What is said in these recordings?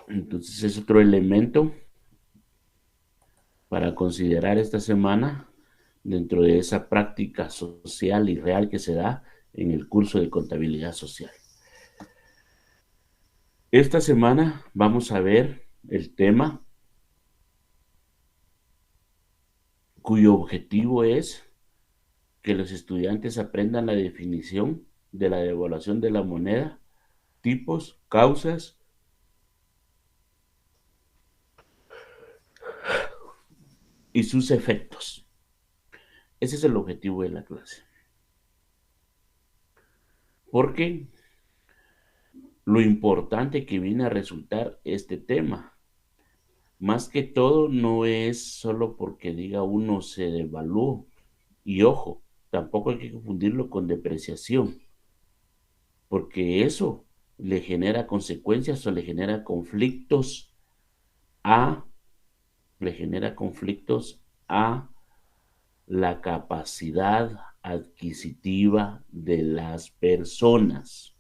Entonces es otro elemento para considerar esta semana dentro de esa práctica social y real que se da en el curso de contabilidad social. Esta semana vamos a ver el tema cuyo objetivo es que los estudiantes aprendan la definición de la devaluación de la moneda, tipos, causas y sus efectos. Ese es el objetivo de la clase. Porque lo importante que viene a resultar este tema, más que todo, no es solo porque diga uno se devaluó. Y ojo, tampoco hay que confundirlo con depreciación, porque eso le genera consecuencias o a, le genera conflictos a la capacidad adquisitiva de las personas,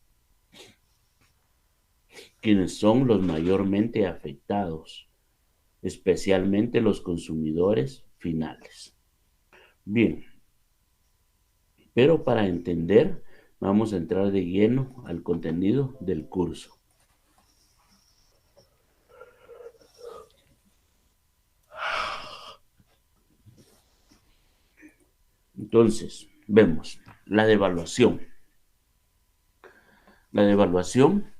quienes son los mayormente afectados, especialmente los consumidores finales. Bien, pero para entender, vamos a entrar de lleno al contenido del curso. Entonces, vemos la devaluación. La devaluación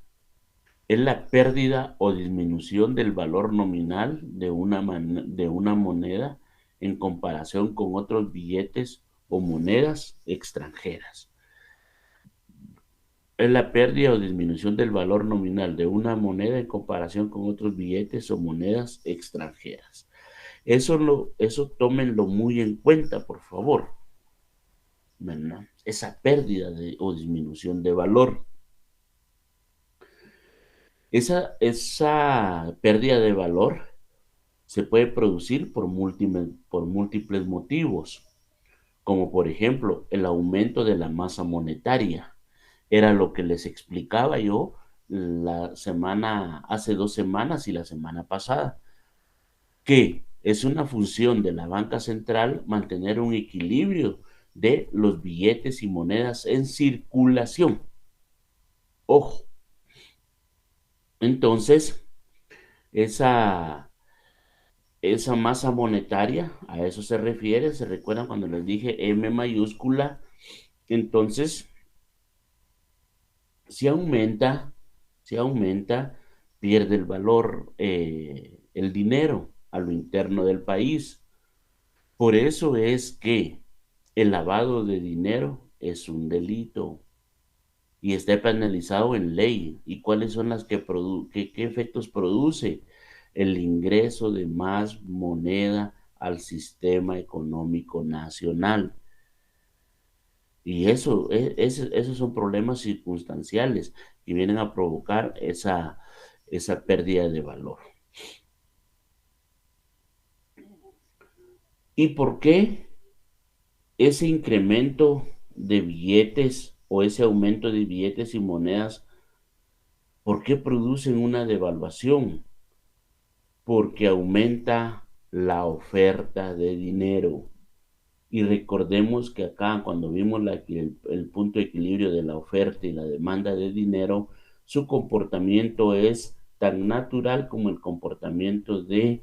es la pérdida o disminución del valor nominal de una moneda en comparación con otros billetes o monedas extranjeras. Es la pérdida o disminución del valor nominal de una moneda en comparación con otros billetes o monedas extranjeras. Eso tómenlo muy en cuenta, por favor, ¿verdad? Esa pérdida o disminución de valor. Esa pérdida de valor se puede producir por múltiples motivos, como por ejemplo el aumento de la masa monetaria. Era lo que les explicaba yo hace 2 semanas y la semana pasada, que es una función de la banca central mantener un equilibrio de los billetes y monedas en circulación. Ojo, entonces esa esa masa monetaria, a eso se recuerdan cuando les dije M mayúscula, entonces si aumenta, si aumenta, pierde el valor el dinero a lo interno del país. Por eso es que el lavado de dinero es un delito y está penalizado en ley. ¿Y cuáles son las qué efectos produce? El ingreso de más moneda al sistema económico nacional. Y esos son problemas circunstanciales que vienen a provocar esa pérdida de valor. ¿Y por qué ese incremento de billetes o ese aumento de billetes y monedas, por qué producen una devaluación? Porque aumenta la oferta de dinero. Y recordemos que acá, cuando vimos el punto de equilibrio de la oferta y la demanda de dinero, su comportamiento es tan natural como el comportamiento de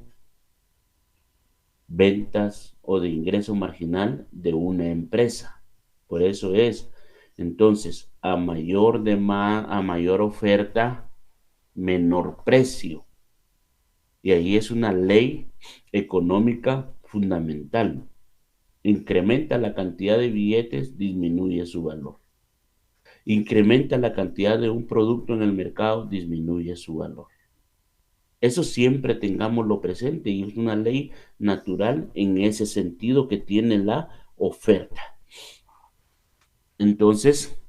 ventas o de ingreso marginal de una empresa. Por eso es, entonces, a mayor oferta, menor precio. Y ahí es una ley económica fundamental. Incrementa la cantidad de billetes, disminuye su valor. Incrementa la cantidad de un producto en el mercado, disminuye su valor. Eso siempre tengámoslo presente y es una ley natural en ese sentido que tiene la oferta. Entonces,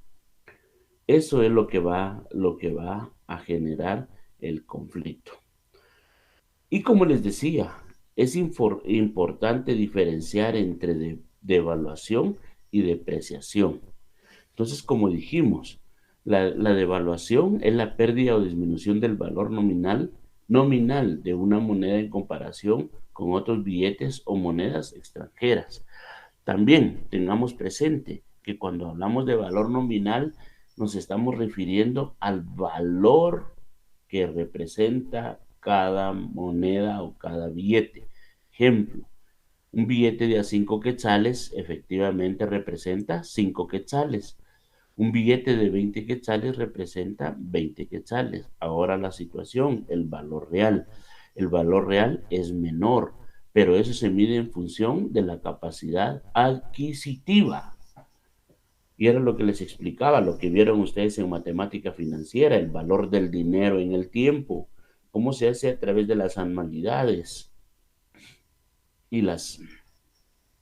eso es lo que va a generar el conflicto. Y como les decía, es importante diferenciar entre devaluación y depreciación. Entonces, como dijimos, la devaluación es la pérdida o disminución del valor nominal nominal de una moneda en comparación con otros billetes o monedas extranjeras. También tengamos presente que cuando hablamos de valor nominal nos estamos refiriendo al valor que representa cada moneda o cada billete. Ejemplo, un billete de a 5 quetzales efectivamente representa 5 quetzales. Un billete de 20 quetzales representa 20 quetzales. Ahora la situación, el valor real. El valor real es menor, pero eso se mide en función de la capacidad adquisitiva. Y era lo que les explicaba, lo que vieron ustedes en matemática financiera, el valor del dinero en el tiempo, cómo se hace a través de las anualidades y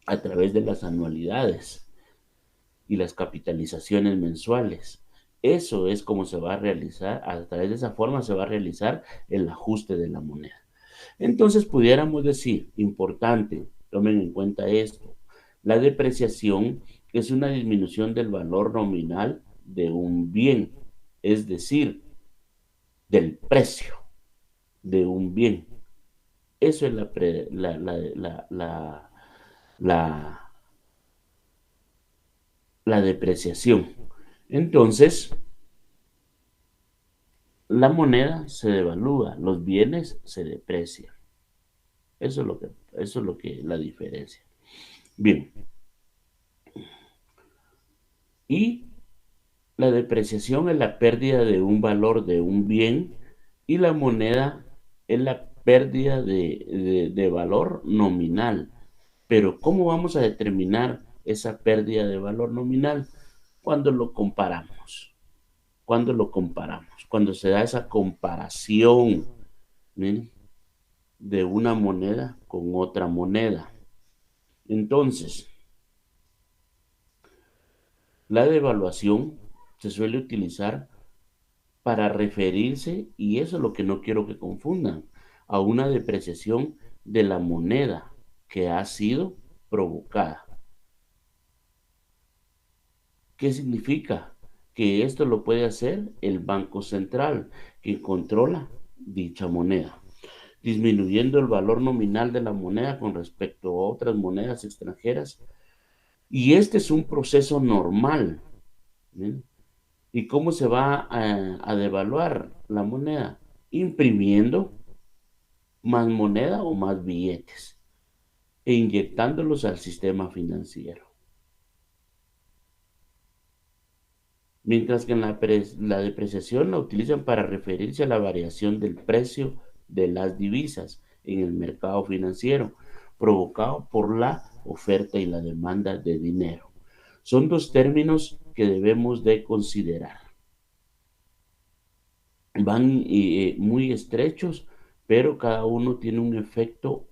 a través de las anualidades y las capitalizaciones mensuales. Eso es como se va a realizar, a través de esa forma se va a realizar el ajuste de la moneda. Entonces pudiéramos decir, importante, tomen en cuenta esto, la depreciación es una disminución del valor nominal de un bien, es decir, del precio de un bien. Eso es la, la depreciación. Entonces, la moneda se devalúa, los bienes se deprecian. Eso es lo que la diferencia. Bien. Y la depreciación es la pérdida de un valor de un bien y la moneda es la pérdida de valor nominal. Pero ¿cómo vamos a determinar esa pérdida de valor nominal? Cuando lo comparamos. Cuando lo comparamos. Cuando se da esa comparación, ¿sí?, de una moneda con otra moneda. Entonces, la devaluación se suele utilizar para referirse, y eso es lo que no quiero que confundan, a una depreciación de la moneda que ha sido provocada. ¿Qué significa? Que esto lo puede hacer el Banco Central, que controla dicha moneda, disminuyendo el valor nominal de la moneda con respecto a otras monedas extranjeras. Y este es un proceso normal. ¿Bien? ¿Y cómo se va a devaluar la moneda? Imprimiendo más moneda o más billetes e inyectándolos al sistema financiero. Mientras que la depreciación la utilizan para referirse a la variación del precio de las divisas en el mercado financiero, provocado por la oferta y la demanda de dinero. Son dos términos que debemos de considerar. Van muy estrechos, pero cada uno tiene un efecto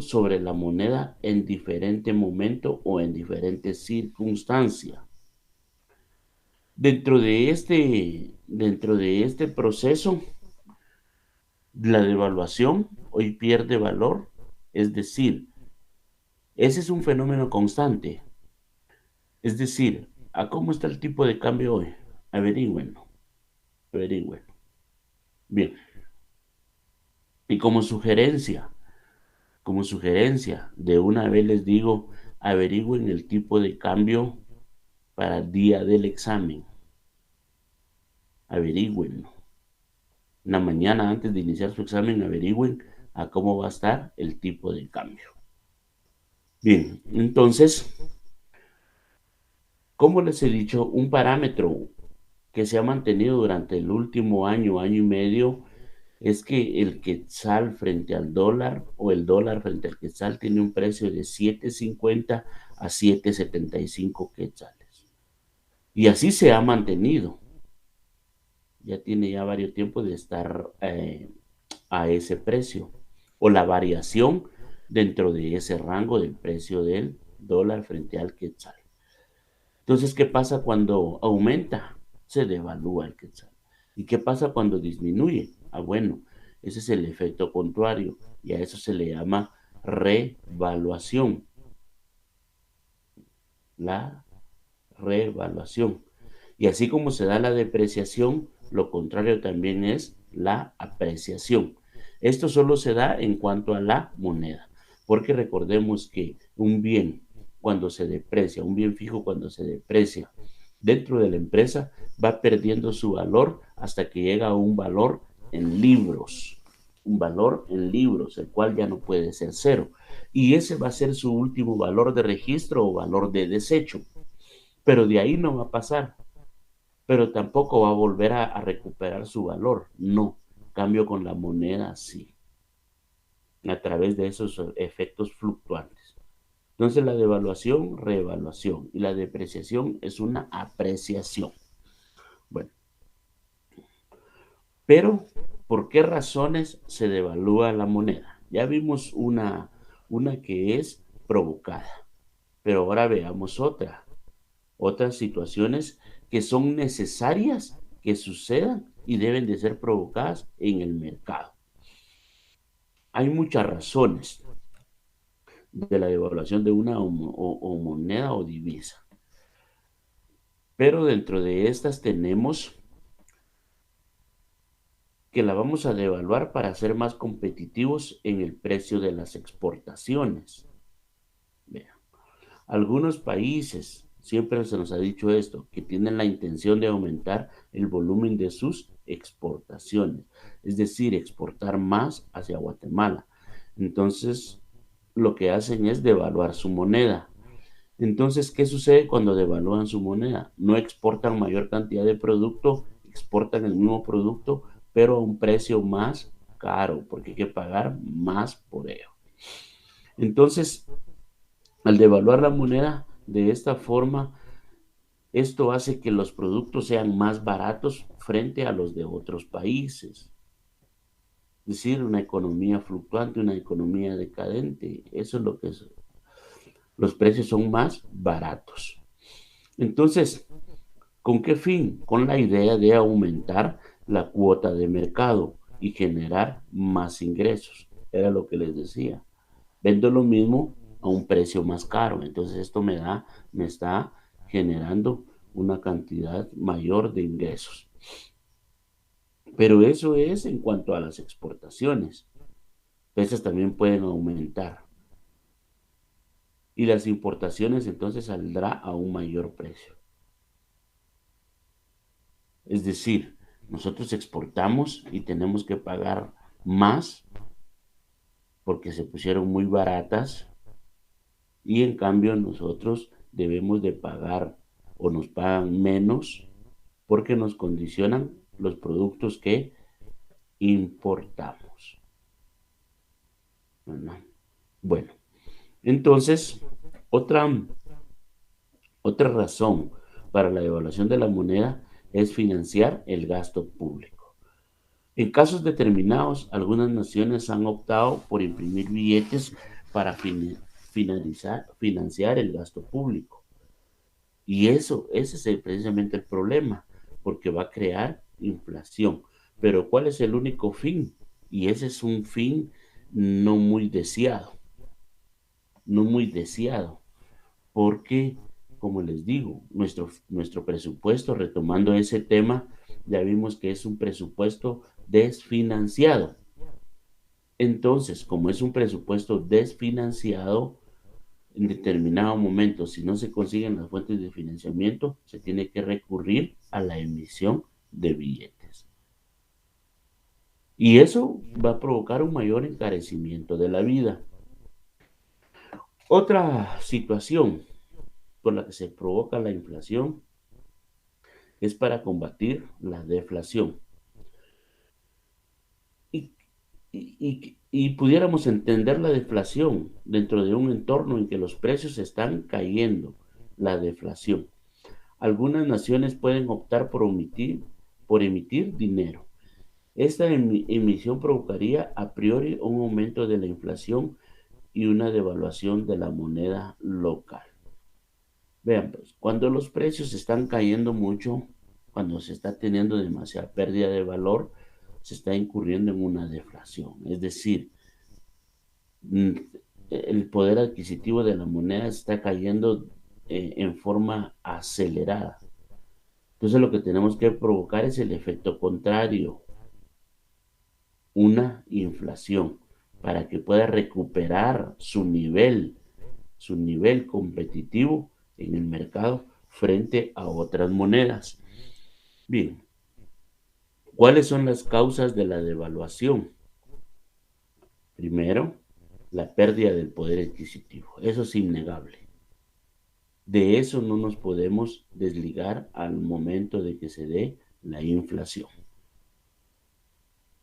sobre la moneda en diferente momento o en diferentes circunstancias. Dentro de este proceso, la devaluación hoy pierde valor, es decir, ese es un fenómeno constante. Es decir, ¿a cómo está el tipo de cambio hoy? Averígüenlo, averígüenlo. Bien, y como sugerencia, de una vez les digo, averigüen el tipo de cambio para el día del examen. Averigüenlo. En la mañana, antes de iniciar su examen, averigüen a cómo va a estar el tipo de cambio. Bien, entonces, como les he dicho, un parámetro que se ha mantenido durante el último año, año y medio, es que el quetzal frente al dólar o el dólar frente al quetzal tiene un precio de 7.50 a 7.75 quetzales. Y así se ha mantenido. Ya tiene ya varios tiempos de estar a ese precio o la variación dentro de ese rango del precio del dólar frente al quetzal. Entonces, ¿qué pasa cuando aumenta? Se devalúa el quetzal. ¿Y qué pasa cuando disminuye? Ah, bueno, ese es el efecto contrario y a eso se le llama revaluación. La revaluación. Y así como se da la depreciación, lo contrario también es la apreciación. Esto solo se da en cuanto a la moneda, porque recordemos que un bien cuando se deprecia, un bien fijo cuando se deprecia dentro de la empresa, va perdiendo su valor hasta que llega a un valor en libros, el cual ya no puede ser cero. Y ese va a ser su último valor de registro o valor de desecho. Pero de ahí no va a pasar, pero tampoco va a volver a recuperar su valor. No, cambio con la moneda sí, a través de esos efectos fluctuantes. Entonces la devaluación, reevaluación y la depreciación es una apreciación. Bueno, pero ¿por qué razones se devalúa la moneda? Ya vimos una que es provocada, pero ahora veamos otras situaciones que son necesarias que sucedan y deben de ser provocadas en el mercado. Hay muchas razones de la devaluación de una o moneda o divisa, pero dentro de estas tenemos que la vamos a devaluar para ser más competitivos en el precio de las exportaciones. Vean, algunos países, siempre se nos ha dicho esto, que tienen la intención de aumentar el volumen de sus exportaciones, es decir, exportar más hacia Guatemala. Entonces, lo que hacen es devaluar su moneda. Entonces, ¿qué sucede cuando devalúan su moneda? No exportan mayor cantidad de producto, exportan el mismo producto, pero a un precio más caro, porque hay que pagar más por ello. Entonces, al devaluar la moneda de esta forma, esto hace que los productos sean más baratos frente a los de otros países. Es decir, una economía fluctuante, una economía decadente. Eso es lo que es. Los precios son más baratos. Entonces, ¿con qué fin? Con la idea de aumentar la cuota de mercado y generar más ingresos. Era lo que les decía. Vendo lo mismo a un precio más caro. Entonces esto me está generando una cantidad mayor de ingresos. Pero eso es en cuanto a las exportaciones. Estas también pueden aumentar. Y las importaciones entonces saldrá a un mayor precio. Es decir, nosotros exportamos y tenemos que pagar más porque se pusieron muy baratas y en cambio nosotros debemos de pagar o nos pagan menos porque nos condicionan los productos que importamos. ¿Verdad? Bueno, entonces otra, otra razón para la devaluación de la moneda es financiar el gasto público. En casos determinados, algunas naciones han optado por imprimir billetes para financiar el gasto público. Y ese es precisamente el problema, porque va a crear inflación. Pero ¿cuál es el único fin? Y ese es un fin no muy deseado, no muy deseado, porque, como les digo, nuestro presupuesto, retomando ese tema, ya vimos que es un presupuesto desfinanciado. Entonces, como es un presupuesto desfinanciado, en determinado momento, si no se consiguen las fuentes de financiamiento, se tiene que recurrir a la emisión de billetes. Y eso va a provocar un mayor encarecimiento de la vida. Otra situación por la que se provoca la inflación es para combatir la deflación. Y, y pudiéramos entender la deflación dentro de un entorno en que los precios están cayendo, la deflación. Algunas naciones pueden optar por emitir dinero. Esta emisión provocaría a priori un aumento de la inflación y una devaluación de la moneda local. Vean, pues, cuando los precios están cayendo mucho, cuando se está teniendo demasiada pérdida de valor, se está incurriendo en una deflación. Es decir, mm, el poder adquisitivo de la moneda está cayendo en forma acelerada. Entonces lo que tenemos que provocar es el efecto contrario. una inflación para que pueda recuperar su nivel competitivo en el mercado frente a otras monedas. Bien, ¿cuáles son las causas de la devaluación? Primero, la pérdida del poder adquisitivo. Eso es innegable. De eso no nos podemos desligar al momento de que se dé la inflación.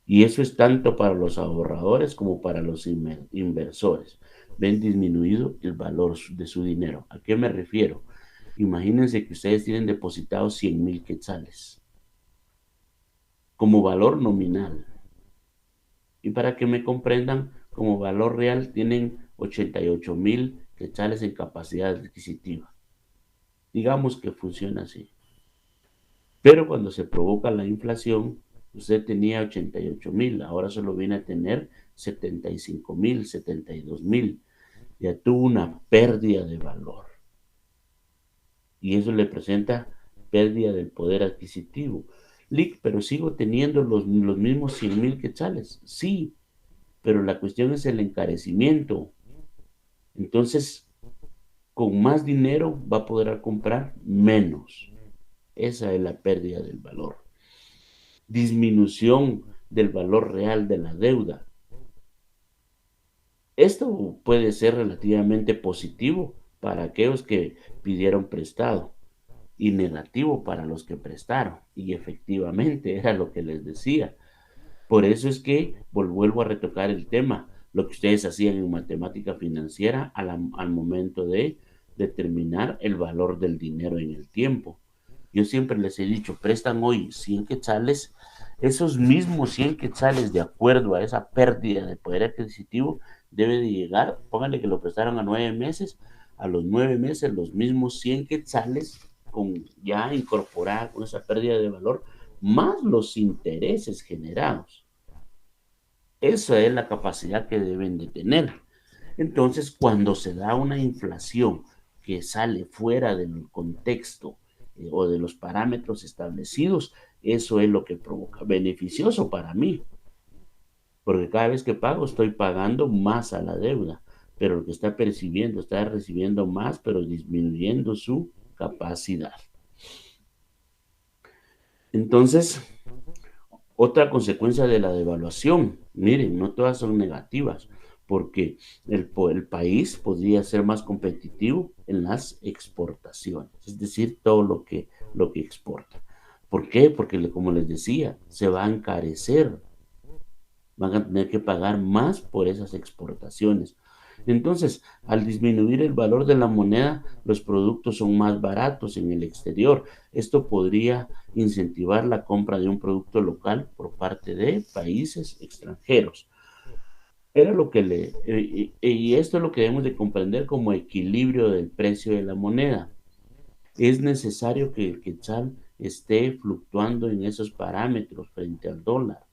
Y eso es tanto para los ahorradores como para los inversores. Ven disminuido el valor de su dinero. ¿A qué me refiero? Imagínense que ustedes tienen depositados 100,000 quetzales como valor nominal. Y para que me comprendan, como valor real tienen 88,000 quetzales en capacidad adquisitiva. Digamos que funciona así. Pero cuando se provoca la inflación, usted tenía 88,000, ahora solo viene a tener 75,000, 72,000. Ya tuvo una pérdida de valor. Y eso le presenta pérdida del poder adquisitivo. Lick, pero sigo teniendo los mismos 100,000 quetzales. Sí, pero la cuestión es el encarecimiento. Entonces, con más dinero va a poder comprar menos. Esa es la pérdida del valor. Disminución del valor real de la deuda. Esto puede ser relativamente positivo para aquellos que pidieron prestado y negativo para los que prestaron. Y efectivamente era lo que les decía. Por eso es que vuelvo a retocar el tema, lo que ustedes hacían en matemática financiera al momento de determinar el valor del dinero en el tiempo. Yo siempre les he dicho, prestan hoy 100 quetzales, esos mismos 100 quetzales, de acuerdo a esa pérdida de poder adquisitivo, debe de llegar, pónganle que lo prestaron a 9 meses, a los 9 meses los mismos 100 quetzales con ya incorporada con esa pérdida de valor, más los intereses generados. Esa es la capacidad que deben de tener. Entonces, cuando se da una inflación que sale fuera del contexto o de los parámetros establecidos, eso es lo que provoca. Beneficioso para mí, porque cada vez que pago estoy pagando más a la deuda, pero el que está percibiendo está recibiendo más, pero disminuyendo su capacidad. Entonces, otra consecuencia de la devaluación, miren, no todas son negativas, porque el país podría ser más competitivo en las exportaciones, es decir, todo lo que exporta. ¿Por qué? Porque, como les decía, se va a encarecer, van a tener que pagar más por esas exportaciones. Entonces, al disminuir el valor de la moneda, los productos son más baratos en el exterior. Esto podría incentivar la compra de un producto local por parte de países extranjeros. Era lo que y esto es lo que debemos de comprender como equilibrio del precio de la moneda. Es necesario que el quetzal esté fluctuando en esos parámetros frente al dólar,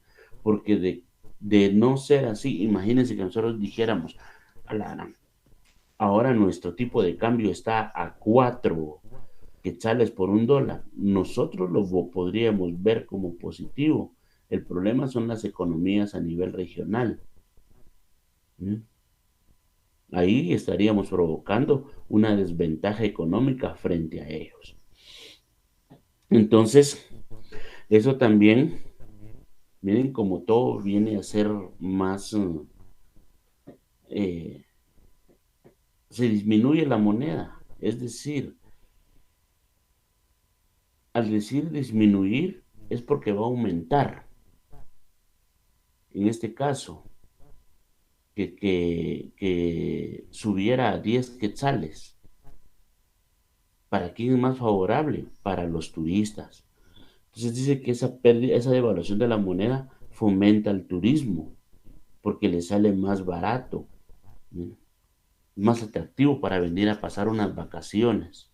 porque de no ser así, imagínense que nosotros dijéramos, ahora nuestro tipo de cambio está a 4 quetzales por $1. Nosotros lo podríamos ver como positivo. El problema son las economías a nivel regional. ¿Mm? Ahí estaríamos provocando una desventaja económica frente a ellos. Entonces, eso también, miren como todo viene a ser más, se disminuye la moneda. Es decir, al decir disminuir es porque va a aumentar. En este caso, que subiera a 10 quetzales. ¿Para quién es más favorable? Para los turistas. Entonces dice que esa pérdida, esa devaluación de la moneda fomenta el turismo porque le sale más barato, ¿no? Más atractivo para venir a pasar unas vacaciones.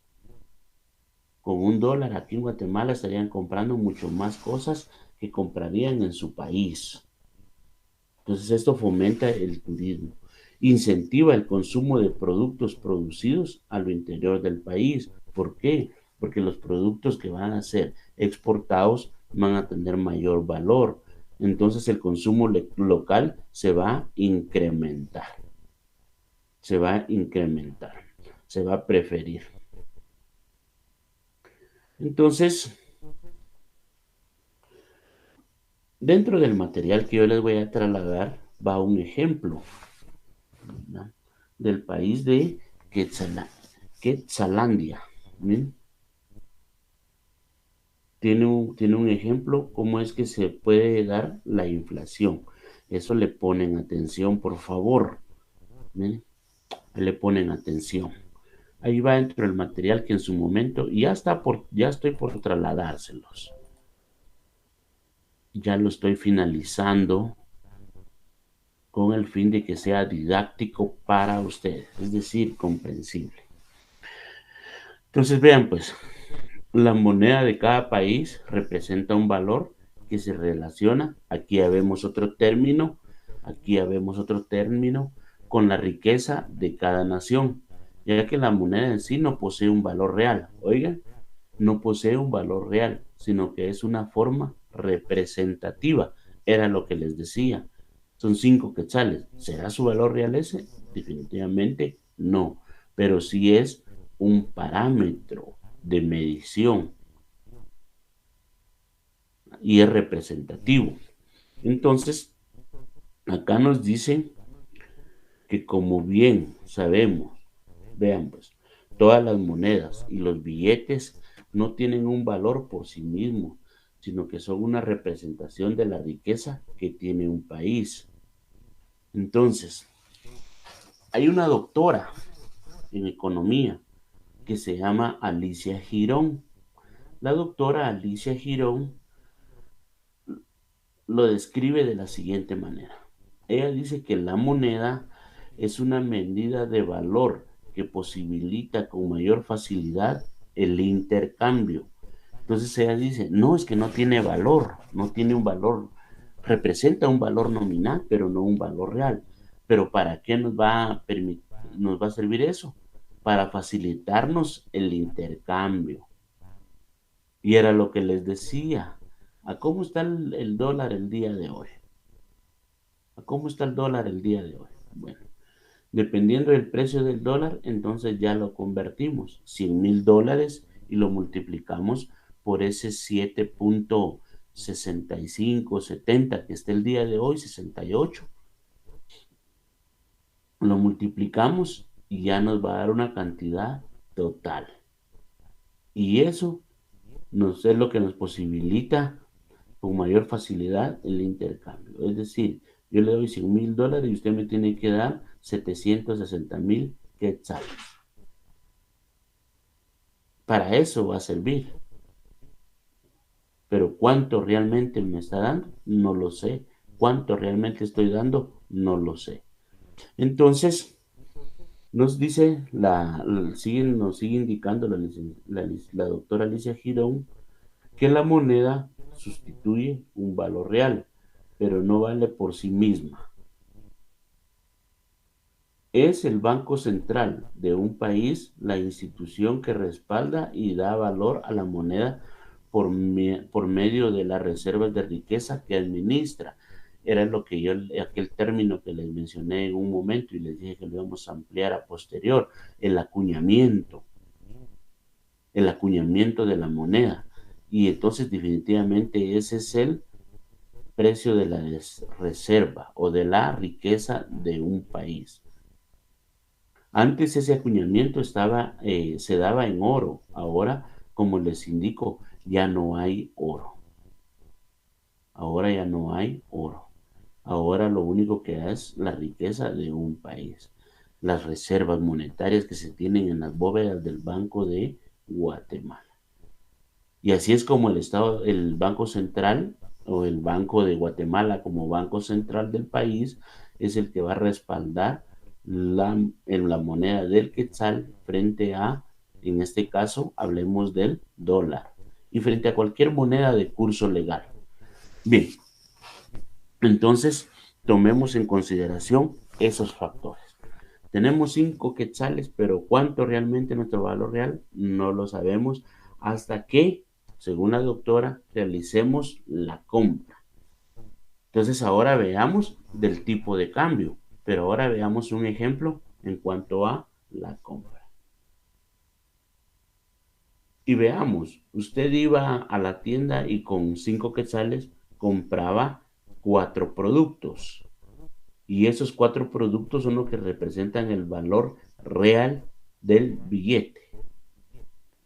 Con $1 aquí en Guatemala estarían comprando mucho más cosas que comprarían en su país. Entonces esto fomenta el turismo, incentiva el consumo de productos producidos a lo interior del país. ¿Por qué? Porque los productos que van a ser exportados van a tener mayor valor. entonces el consumo local se va a incrementar. Se va a incrementar. Se va a preferir. Entonces, dentro del material que yo les voy a trasladar va un ejemplo, ¿verdad?, del país de Quetzalandia. ¿Bien? Tiene un ejemplo cómo es que se puede dar la inflación. Eso le ponen atención, por favor. ¿Bien? Le ponen atención. Ahí va dentro del material que en su momento ya estoy por trasladárselos. Ya lo estoy finalizando con el fin de que sea didáctico para ustedes, es decir, comprensible. Entonces vean pues, la moneda de cada país representa un valor que se relaciona, aquí ya vemos otro término, con la riqueza de cada nación, ya que la moneda en sí no posee un valor real. Oigan, no posee un valor real, sino que es una forma representativa. Era lo que les decía. Son 5 quetzales. ¿Será su valor real ese? Definitivamente no, pero sí es un parámetro de medición y es representativo. Entonces, acá nos dicen que, como bien sabemos, vean pues, todas las monedas y los billetes no tienen un valor por sí mismos, sino que son una representación de la riqueza que tiene un país. Entonces, hay una doctora en economía que se llama Alicia Girón. La doctora Alicia Girón lo describe de la siguiente manera. Ella dice que la moneda es una medida de valor que posibilita con mayor facilidad el intercambio. Entonces ella dice, no, es que no tiene valor, no tiene un valor, representa un valor nominal, pero no un valor real. Pero ¿para qué nos va a servir eso? Para facilitarnos el intercambio. Y era lo que les decía. ¿A cómo está el dólar el día de hoy? ¿A cómo está el dólar el día de hoy? Bueno, dependiendo del precio del dólar, entonces ya lo convertimos. 100,000 dólares y lo multiplicamos por ese 7.65, 70 que está el día de hoy, 68. Lo multiplicamos y ya nos va a dar una cantidad total. Y eso es lo que nos posibilita con mayor facilidad el intercambio. Es decir, yo le doy 100,000 dólares y usted me tiene que dar 760,000 quetzales. Para eso va a servir. Pero ¿cuánto realmente me está dando? No lo sé. ¿Cuánto realmente estoy dando? No lo sé. Entonces, nos dice, nos sigue indicando la doctora Alicia Girón que la moneda sustituye un valor real, pero no vale por sí misma. Es el Banco Central de un país la institución que respalda y da valor a la moneda por medio de las reservas de riqueza que administra. Era aquel término que les mencioné en un momento y les dije que lo íbamos a ampliar a posterior, el acuñamiento de la moneda. Y entonces definitivamente ese es el precio de la reserva o de la riqueza de un país. Antes ese acuñamiento se daba en oro. Ahora, como les indico, ya no hay oro. Ahora ya no hay oro. Ahora lo único que es la riqueza de un país. Las reservas monetarias que se tienen en las bóvedas del Banco de Guatemala. Y así es como el Banco Central o el Banco de Guatemala como Banco Central del país es el que va a respaldar en la moneda del quetzal frente a, en este caso, hablemos del dólar y frente a cualquier moneda de curso legal. Bien, entonces tomemos en consideración esos factores. Tenemos 5 quetzales, pero ¿cuánto realmente nuestro valor real? No lo sabemos hasta que, según la doctora, realicemos la compra. Entonces ahora veamos del tipo de cambio, pero ahora veamos un ejemplo en cuanto a la compra. Y veamos, usted iba a la tienda y con 5 quetzales compraba 4 productos. Y esos 4 productos son los que representan el valor real del billete.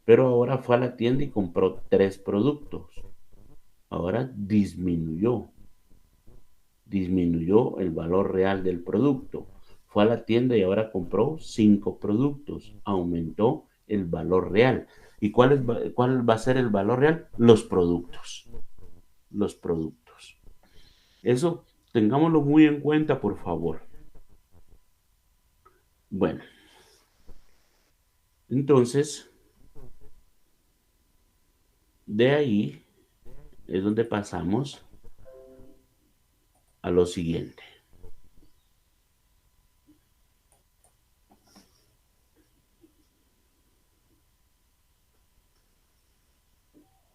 Pero ahora fue a la tienda y compró 3 productos. Ahora disminuyó el valor real del producto. Fue a la tienda y ahora compró 5 productos. Aumentó el valor real. ¿Y cuál va a ser el valor real? Los productos. Los productos. Eso tengámoslo muy en cuenta, por favor. Bueno, entonces, de ahí es donde pasamos a lo siguiente.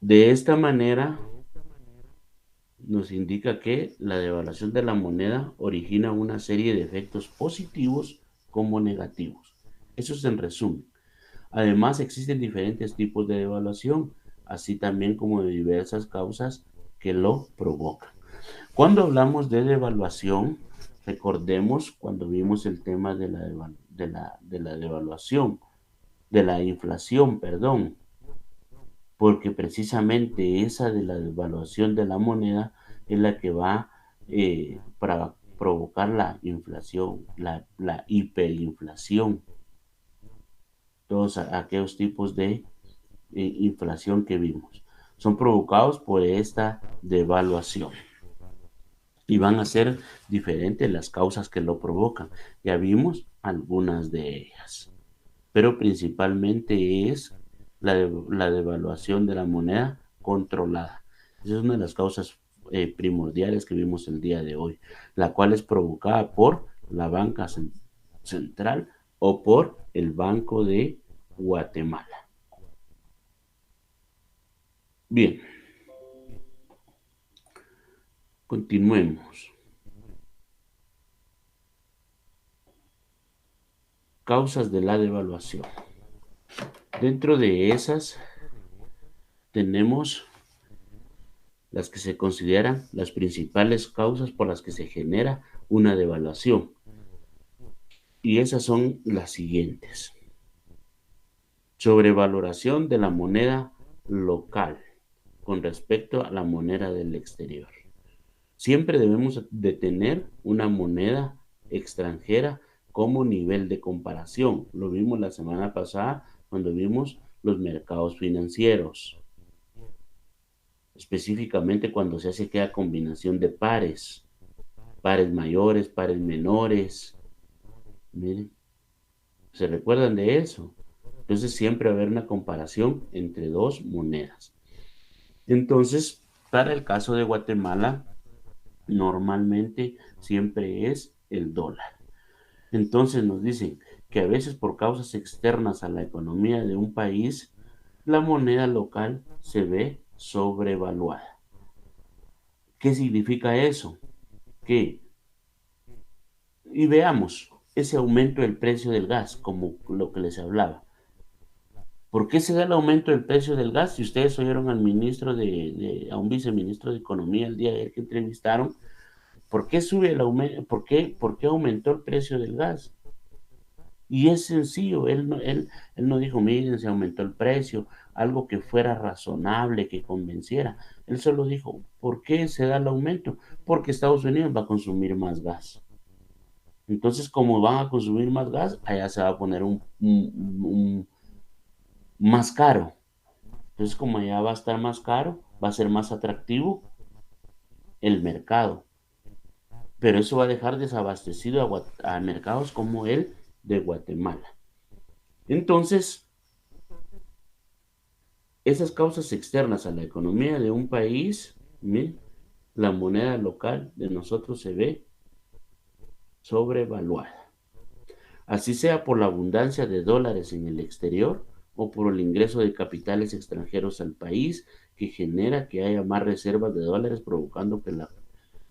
De esta manera nos indica que la devaluación de la moneda origina una serie de efectos positivos como negativos. Eso es en resumen. Además, existen diferentes tipos de devaluación, así también como de diversas causas que lo provocan. Cuando hablamos de devaluación, recordemos cuando vimos el tema de la devaluación, de la inflación, perdón, porque precisamente esa de la devaluación de la moneda es la que va para provocar la inflación, la hiperinflación, todos aquellos tipos de inflación que vimos. Son provocados por esta devaluación y van a ser diferentes las causas que lo provocan. Ya vimos algunas de ellas, pero principalmente es la devaluación de la moneda controlada. Esa es una de las causas primordiales que vimos el día de hoy, la cual es provocada por la banca central o por el Banco de Guatemala. Bien, continuemos. Causas de la devaluación. Dentro de esas tenemos las que se consideran las principales causas por las que se genera una devaluación. Y esas son las siguientes. Sobrevaloración de la moneda local con respecto a la moneda del exterior. Siempre debemos de tener una moneda extranjera como nivel de comparación. Lo vimos la semana pasada cuando vimos los mercados financieros. Específicamente cuando se hace aquella combinación de pares. Pares mayores, pares menores. Miren, ¿se recuerdan de eso? Entonces siempre va a haber una comparación entre dos monedas. Entonces, para el caso de Guatemala, normalmente siempre es el dólar. Entonces nos dicen que a veces por causas externas a la economía de un país, la moneda local se ve sobrevaluada. ¿Qué significa eso? Y veamos ese aumento del precio del gas, como lo que les hablaba. ¿Por qué se da el aumento del precio del gas? Si ustedes oyeron al ministro a un viceministro de Economía el día de ayer que entrevistaron, ¿por qué sube el aumento? ¿Por qué aumentó el precio del gas? Y es sencillo, él no dijo, miren, se aumentó el precio, algo que fuera razonable, que convenciera. Él solo dijo, ¿por qué se da el aumento? Porque Estados Unidos va a consumir más gas. Entonces, como van a consumir más gas, allá se va a poner más caro. Entonces, como allá va a estar más caro, va a ser más atractivo el mercado. Pero eso va a dejar desabastecido a mercados como el de Guatemala. Entonces, esas causas externas a la economía de un país, la moneda local de nosotros se ve sobrevaluada. Así sea por la abundancia de dólares en el exterior o por el ingreso de capitales extranjeros al país que genera que haya más reservas de dólares, provocando que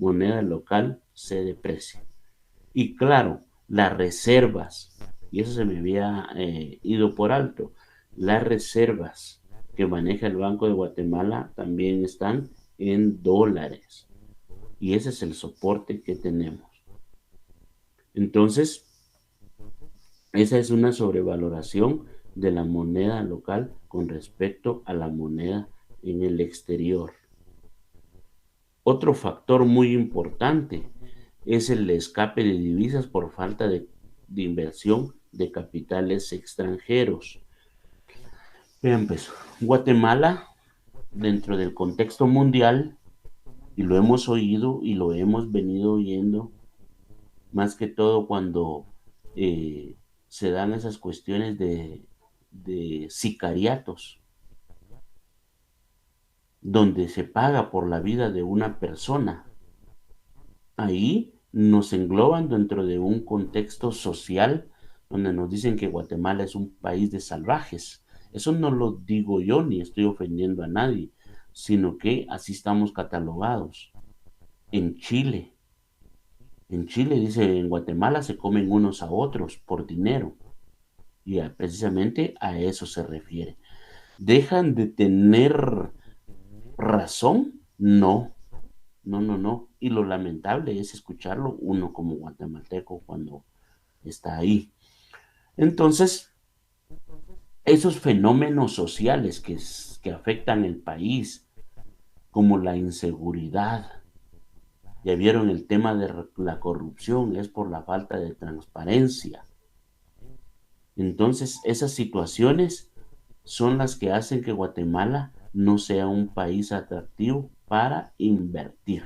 moneda local se deprecia. Y claro, las reservas, y eso se me había ido por alto, las reservas que maneja el Banco de Guatemala también están en dólares. Y ese es el soporte que tenemos. Entonces, esa es una sobrevaloración de la moneda local con respecto a la moneda en el exterior. Otro factor muy importante es el escape de divisas por falta de inversión de capitales extranjeros. Vean pues, Guatemala, dentro del contexto mundial, y lo hemos oído y lo hemos venido oyendo, más que todo cuando se dan esas cuestiones de sicariatos, donde se paga por la vida de una persona. Ahí nos engloban dentro de un contexto social donde nos dicen que Guatemala es un país de salvajes. Eso no lo digo yo ni estoy ofendiendo a nadie, sino que así estamos catalogados. En Chile, dice, en Guatemala se comen unos a otros por dinero. Y precisamente a eso se refiere. ¿Dejan de tener razón? No, no, no, no. Y lo lamentable es escucharlo uno como guatemalteco cuando está ahí. Entonces, esos fenómenos sociales que afectan el país, como la inseguridad, ya vieron el tema de la corrupción, es por la falta de transparencia. Entonces, esas situaciones son las que hacen que Guatemala no sea un país atractivo para invertir.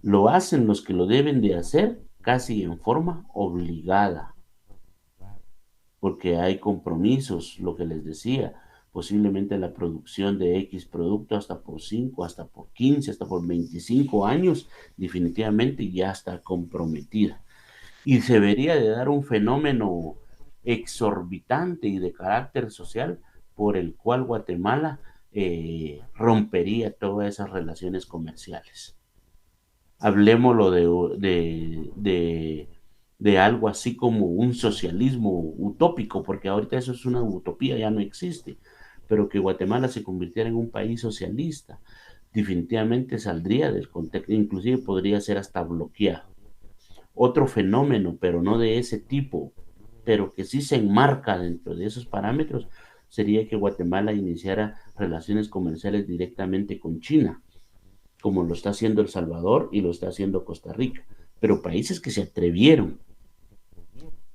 Lo hacen los que lo deben de hacer casi en forma obligada, porque hay compromisos, lo que les decía, posiblemente la producción de X producto hasta por 5, hasta por 15, hasta por 25 años, definitivamente ya está comprometida. Y se debería de dar un fenómeno exorbitante y de carácter social por el cual Guatemala rompería todas esas relaciones comerciales. Hablemoslo de algo así como un socialismo utópico, porque ahorita eso es una utopía, ya no existe, pero que Guatemala se convirtiera en un país socialista, definitivamente saldría del contexto, inclusive podría ser hasta bloqueado. Otro fenómeno, pero no de ese tipo, pero que sí se enmarca dentro de esos parámetros, sería que Guatemala iniciara relaciones comerciales directamente con China, como lo está haciendo El Salvador y lo está haciendo Costa Rica, pero países que se atrevieron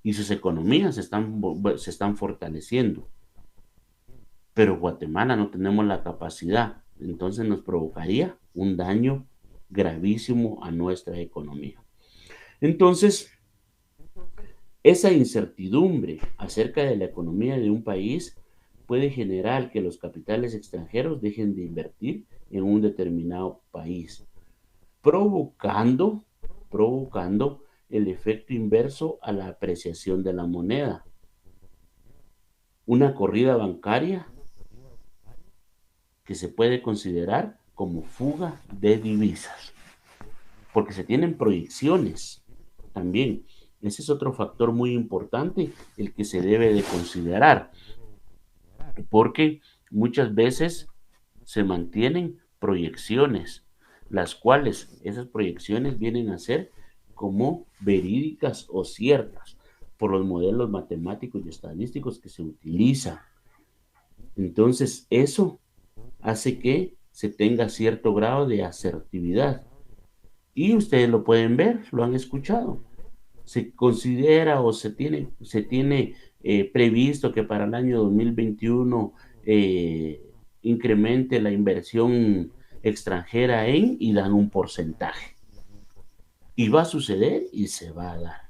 y sus economías se están fortaleciendo. Pero Guatemala no tenemos la capacidad, entonces nos provocaría un daño gravísimo a nuestra economía. Entonces, esa incertidumbre acerca de la economía de un país puede generar que los capitales extranjeros dejen de invertir en un determinado país, provocando el efecto inverso a la apreciación de la moneda. Una corrida bancaria que se puede considerar como fuga de divisas, porque se tienen proyecciones también. Ese es otro factor muy importante, el que se debe de considerar, porque muchas veces se mantienen proyecciones, las cuales esas proyecciones vienen a ser como verídicas o ciertas por los modelos matemáticos y estadísticos que se utilizan. Entonces, eso hace que se tenga cierto grado de asertividad. Y ustedes lo pueden ver, lo han escuchado. Se considera o se tiene previsto que para el año 2021 incremente la inversión extranjera y dan un porcentaje. Y va a suceder y se va a dar.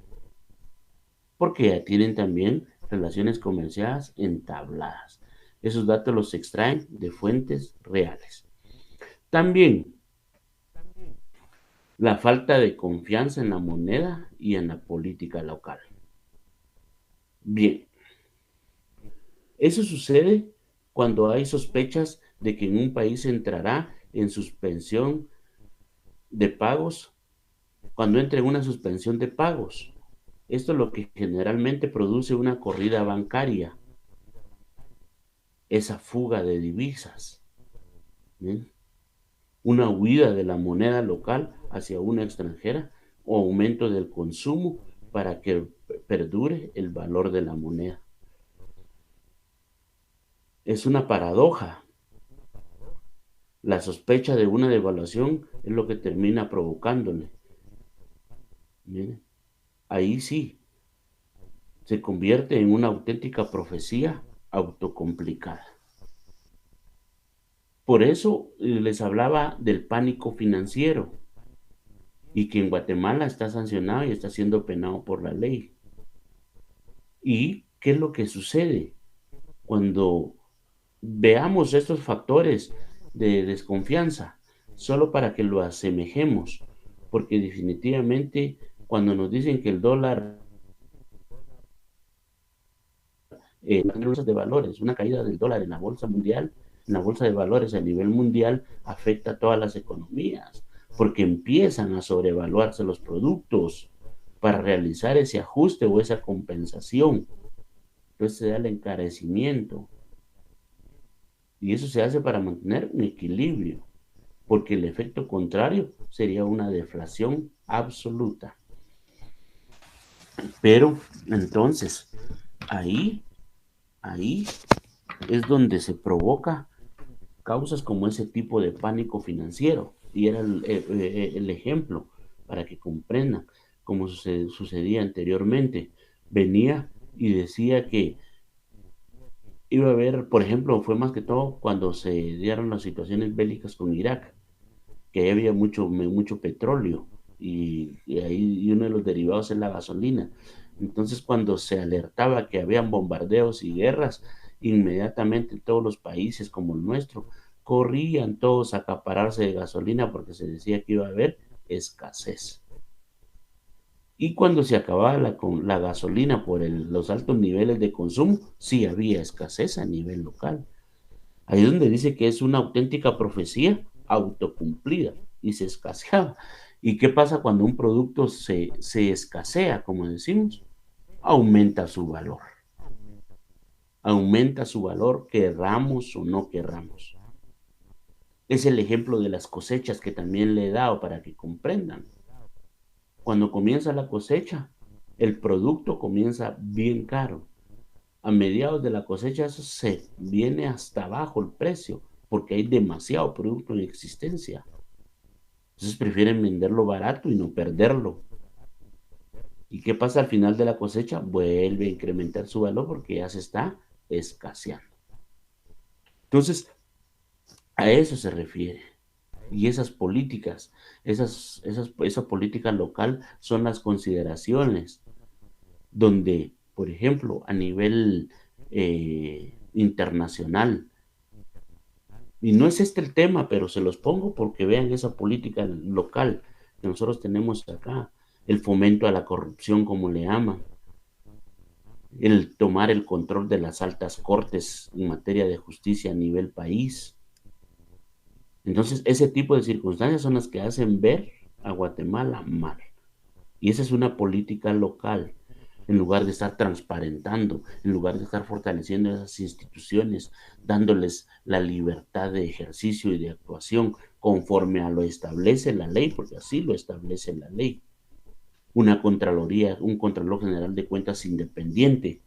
Porque ya tienen también relaciones comerciales entabladas. Esos datos los extraen de fuentes reales. También la falta de confianza en la moneda y en la política local. Bien, eso sucede cuando hay sospechas de que en un país entrará en suspensión de pagos, cuando entra en una suspensión de pagos. Esto es lo que generalmente produce una corrida bancaria, esa fuga de divisas, ¿bien? Una huida de la moneda local hacia una extranjera o aumento del consumo para que perdure el valor de la moneda. Es una paradoja. La sospecha de una devaluación es lo que termina provocándole. Miren, ahí sí se convierte en una auténtica profecía autocomplicada. Por eso les hablaba del pánico financiero y que en Guatemala está sancionado y está siendo penado por la ley. ¿Y qué es lo que sucede cuando veamos estos factores de desconfianza? Solo para que lo asemejemos, porque definitivamente cuando nos dicen que el dólar las bolsas de valores, una caída del dólar en la bolsa mundial, en la bolsa de valores a nivel mundial, afecta a todas las economías, porque empiezan a sobrevaluarse los productos para realizar ese ajuste o esa compensación. Entonces se da el encarecimiento. Y eso se hace para mantener un equilibrio, porque el efecto contrario sería una deflación absoluta. Pero entonces, ahí es donde se provoca causas como ese tipo de pánico financiero. Y era el ejemplo para que comprendan cómo sucedía anteriormente. Venía y decía que iba a haber, por ejemplo, fue más que todo cuando se dieron las situaciones bélicas con Irak, que había mucho petróleo y ahí y uno de los derivados es la gasolina. Entonces, cuando se alertaba que habían bombardeos y guerras, inmediatamente todos los países como el nuestro corrían todos a acapararse de gasolina porque se decía que iba a haber escasez. Y cuando se acababa la gasolina por los altos niveles de consumo, sí había escasez a nivel local. Ahí es donde dice que es una auténtica profecía autocumplida y se escaseaba. ¿Y qué pasa cuando un producto se escasea, como decimos? Aumenta su valor. Aumenta su valor, querramos o no querramos. Es el ejemplo de las cosechas que también le he dado para que comprendan. Cuando comienza la cosecha, el producto comienza bien caro. A mediados de la cosecha eso se viene hasta abajo el precio porque hay demasiado producto en existencia. Entonces prefieren venderlo barato y no perderlo. ¿Y qué pasa al final de la cosecha? Vuelve a incrementar su valor porque ya se está escaseando. Entonces, a eso se refiere. Y esas políticas, esa política local son las consideraciones donde, por ejemplo, a nivel internacional, y no es este el tema, pero se los pongo porque vean esa política local que nosotros tenemos acá, el fomento a la corrupción, como le llaman, el tomar el control de las altas cortes en materia de justicia a nivel país. Entonces, ese tipo de circunstancias son las que hacen ver a Guatemala mal. Y esa es una política local, en lugar de estar transparentando, en lugar de estar fortaleciendo esas instituciones, dándoles la libertad de ejercicio y de actuación conforme a lo establece la ley, porque así lo establece la ley. Una Contraloría, un Contralor General de Cuentas independiente.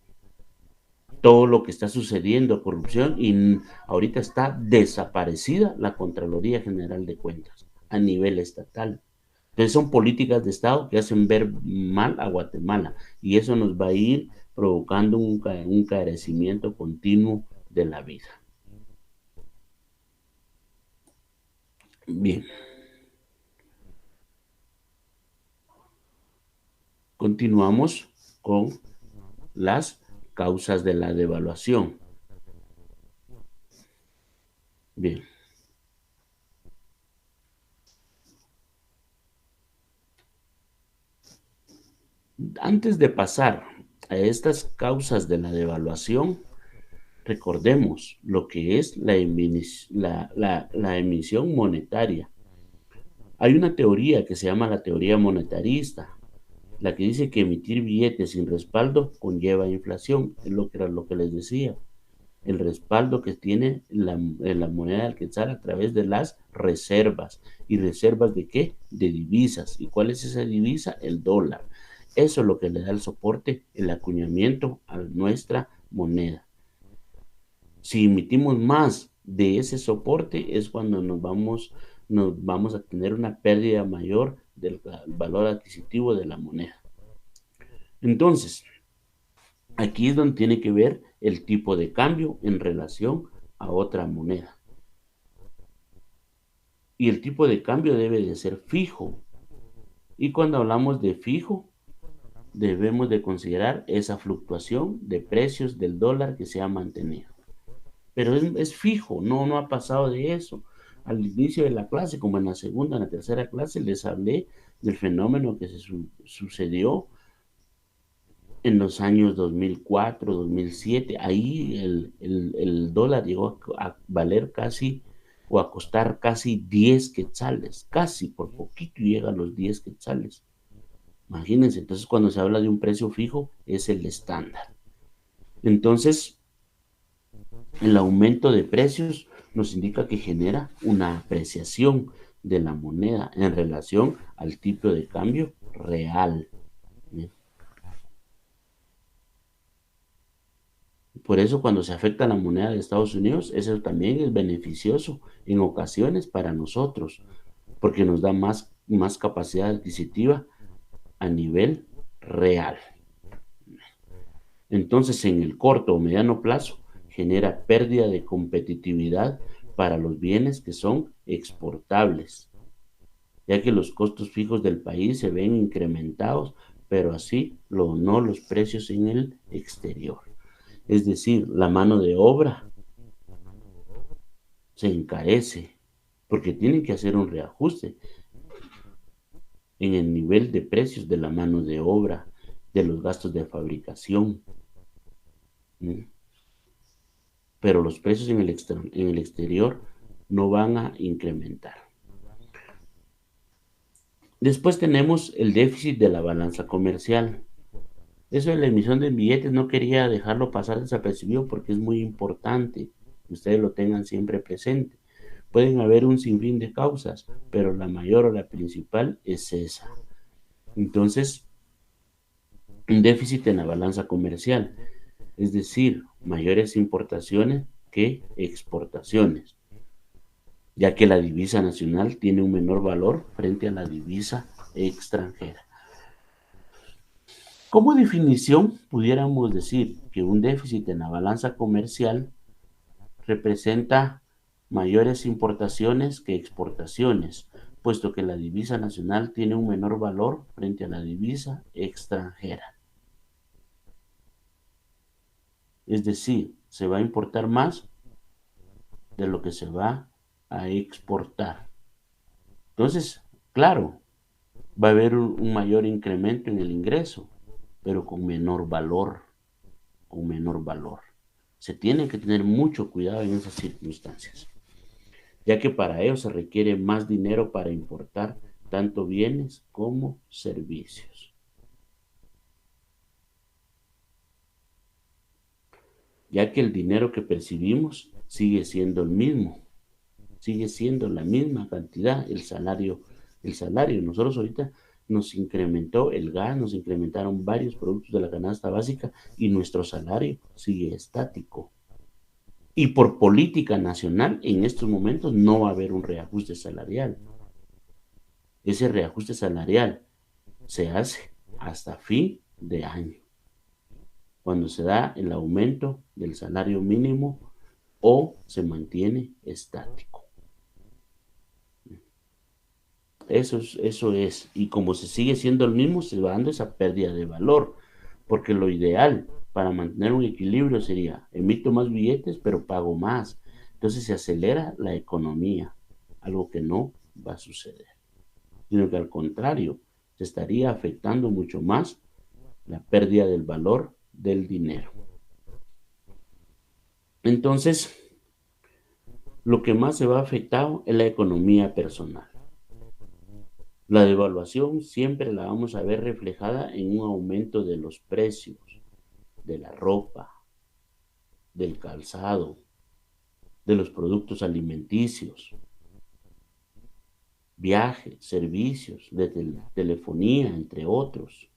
Todo lo que está sucediendo, corrupción, y ahorita está desaparecida la Contraloría General de Cuentas a nivel estatal. Entonces son políticas de Estado que hacen ver mal a Guatemala y eso nos va a ir provocando un carecimiento continuo de la vida. Bien, continuamos con las causas de la devaluación. Bien. Antes de pasar a estas causas de la devaluación, recordemos lo que es la emisión monetaria. Hay una teoría que se llama la teoría monetarista, la que dice que emitir billetes sin respaldo conlleva inflación, es lo que era lo que les decía. El respaldo que tiene la moneda del quetzal a través de las reservas. ¿Y reservas de qué? De divisas. ¿Y cuál es esa divisa? El dólar. Eso es lo que le da el soporte, el acuñamiento a nuestra moneda. Si emitimos más de ese soporte es cuando nos vamos a tener una pérdida mayor del valor adquisitivo de la moneda. Entonces, aquí es donde tiene que ver el tipo de cambio en relación a otra moneda. Y el tipo de cambio debe de ser fijo. Y cuando hablamos de fijo, debemos de considerar esa fluctuación de precios del dólar que se ha mantenido. Pero es fijo, no ha pasado de eso. Al inicio de la clase, como en la segunda, en la tercera clase, les hablé del fenómeno que sucedió en los años 2004, 2007. Ahí el dólar llegó a valer casi o a costar casi 10 quetzales, casi por poquito llega a los 10 quetzales. Imagínense, entonces cuando se habla de un precio fijo es el estándar. Entonces, el aumento de precios nos indica que genera una apreciación de la moneda en relación al tipo de cambio real. Por eso cuando se afecta la moneda de Estados Unidos, eso también es beneficioso en ocasiones para nosotros, porque nos da más capacidad adquisitiva a nivel real. Entonces, en el corto o mediano plazo, genera pérdida de competitividad para los bienes que son exportables, ya que los costos fijos del país se ven incrementados, pero así no los precios en el exterior. Es decir, la mano de obra se encarece porque tienen que hacer un reajuste en el nivel de precios de la mano de obra, de los gastos de fabricación. Pero los precios en el exterior no van a incrementar. Después tenemos el déficit de la balanza comercial. Eso de la emisión de billetes no quería dejarlo pasar desapercibido porque es muy importante que ustedes lo tengan siempre presente. Pueden haber un sinfín de causas, pero la mayor o la principal es esa. Entonces, un déficit en la balanza comercial, es decir, mayores importaciones que exportaciones, ya que la divisa nacional tiene un menor valor frente a la divisa extranjera. Como definición, pudiéramos decir que un déficit en la balanza comercial representa mayores importaciones que exportaciones, puesto que la divisa nacional tiene un menor valor frente a la divisa extranjera. Es decir, se va a importar más de lo que se va a exportar. Entonces, claro, va a haber un mayor incremento en el ingreso, pero con menor valor, con menor valor. Se tiene que tener mucho cuidado en esas circunstancias, ya que para ello se requiere más dinero para importar tanto bienes como servicios. Ya que el dinero que percibimos sigue siendo el mismo, sigue siendo la misma cantidad, el salario. Nosotros ahorita nos incrementó el gas, nos incrementaron varios productos de la canasta básica y nuestro salario sigue estático. Y por política nacional, en estos momentos no va a haber un reajuste salarial. Ese reajuste salarial se hace hasta fin de año, cuando se da el aumento del salario mínimo o se mantiene estático. Eso es. Y como se sigue siendo el mismo, se va dando esa pérdida de valor. Porque lo ideal para mantener un equilibrio sería, emito más billetes, pero pago más. Entonces se acelera la economía, algo que no va a suceder. Sino que al contrario, se estaría afectando mucho más la pérdida del valor del dinero. Entonces, lo que más se va afectado es la economía personal. La devaluación siempre la vamos a ver reflejada en un aumento de los precios de la ropa, del calzado, de los productos alimenticios, viajes, servicios, de telefonía, entre otros.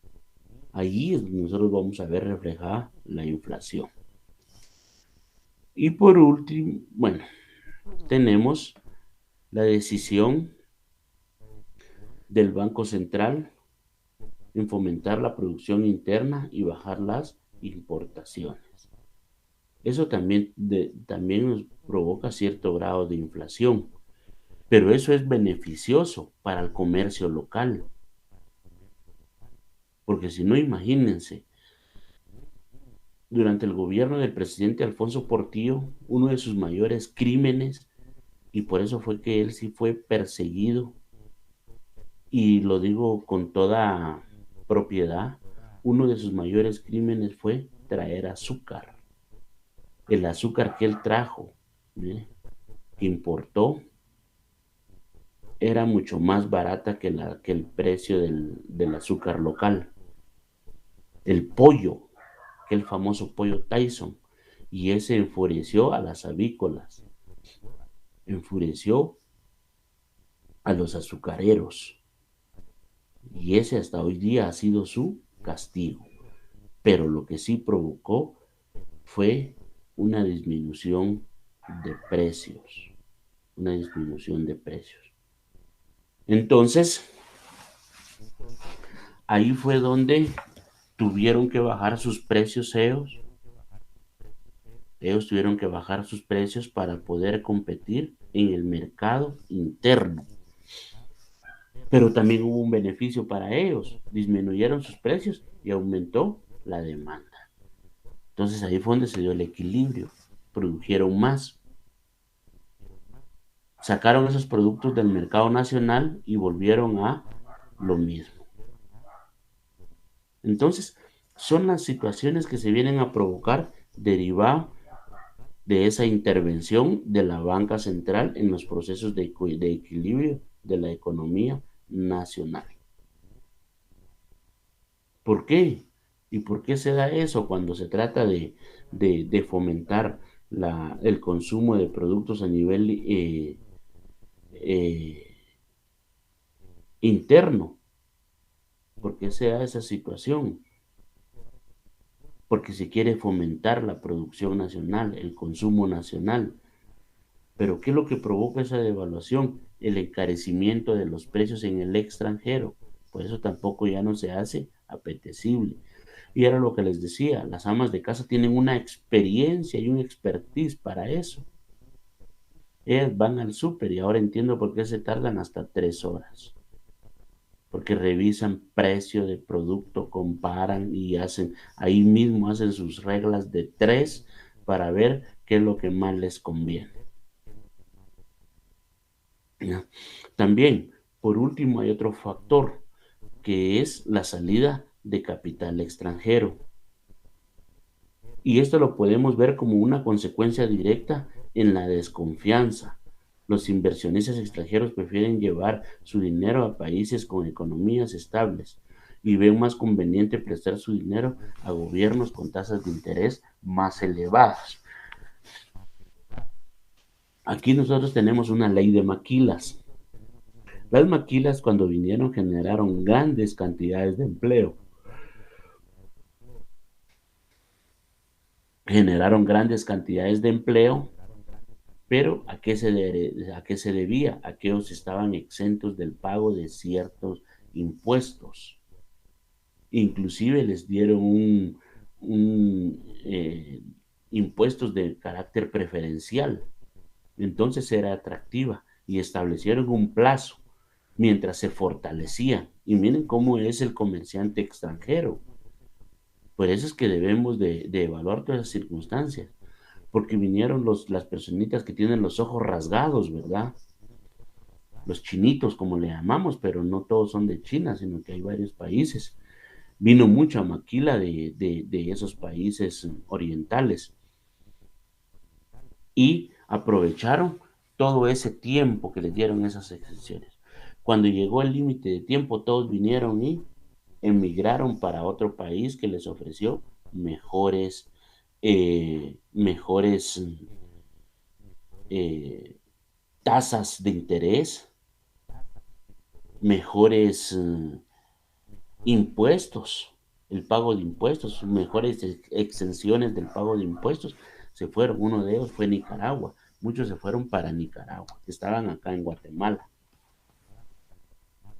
Allí es donde nosotros vamos a ver reflejada la inflación. Y por último, bueno, tenemos la decisión del Banco Central en fomentar la producción interna y bajar las importaciones. Eso también nos provoca cierto grado de inflación, pero eso es beneficioso para el comercio local, porque si no, imagínense, durante el gobierno del presidente Alfonso Portillo, uno de sus mayores crímenes, y por eso fue que él sí fue perseguido, y lo digo con toda propiedad, uno de sus mayores crímenes fue traer azúcar. El azúcar que él trajo, ¿eh? que importó, era mucho más barata que el precio del azúcar local. El pollo, que el famoso pollo Tyson, y ese enfureció a las avícolas, enfureció a los azucareros, y ese hasta hoy día ha sido su castigo. Pero lo que sí provocó fue una disminución de precios, una disminución de precios. Entonces, ahí fue donde tuvieron que bajar sus precios ellos. Ellos tuvieron que bajar sus precios para poder competir en el mercado interno. Pero también hubo un beneficio para ellos. Disminuyeron sus precios y aumentó la demanda. Entonces ahí fue donde se dio el equilibrio. Produjeron más. Sacaron esos productos del mercado nacional y volvieron a lo mismo. Entonces, son las situaciones que se vienen a provocar derivado de esa intervención de la banca central en los procesos de equilibrio de la economía nacional. ¿Por qué? ¿Y por qué se da eso cuando se trata de fomentar el consumo de productos a nivel eh, interno? ¿Por qué se da esa situación? Porque se quiere fomentar la producción nacional, el consumo nacional. Pero ¿qué es lo que provoca esa devaluación? El encarecimiento de los precios en el extranjero. Por eso tampoco ya no se hace apetecible. Y era lo que les decía, las amas de casa tienen una experiencia y un expertise para eso. Ellas van al súper y ahora entiendo por qué se tardan hasta 3 horas. Porque revisan precio de producto, comparan y ahí mismo hacen sus reglas de tres para ver qué es lo que más les conviene. ¿Ya? También, por último, hay otro factor que es la salida de capital extranjero. Y esto lo podemos ver como una consecuencia directa en la desconfianza. Los inversionistas extranjeros prefieren llevar su dinero a países con economías estables y ven más conveniente prestar su dinero a gobiernos con tasas de interés más elevadas. Aquí nosotros tenemos una ley de maquilas. Las maquilas cuando vinieron generaron grandes cantidades de empleo. Generaron grandes cantidades de empleo, pero ¿a qué se debía? A que ellos estaban exentos del pago de ciertos impuestos. Inclusive les dieron impuestos de carácter preferencial. Entonces era atractiva y establecieron un plazo mientras se fortalecían. Y miren cómo es el comerciante extranjero. Por eso es que debemos de evaluar todas las circunstancias, porque vinieron las personitas que tienen los ojos rasgados, ¿verdad? Los chinitos, como le llamamos, pero no todos son de China, sino que hay varios países. Vino mucha maquila de esos países orientales y aprovecharon todo ese tiempo que les dieron esas exenciones. Cuando llegó el límite de tiempo, todos vinieron y emigraron para otro país que les ofreció mejores eh, tasas de interés, mejores impuestos, el pago de impuestos, mejores exenciones del pago de impuestos. Se fueron, uno de ellos fue Nicaragua, muchos se fueron para Nicaragua, que estaban acá en Guatemala,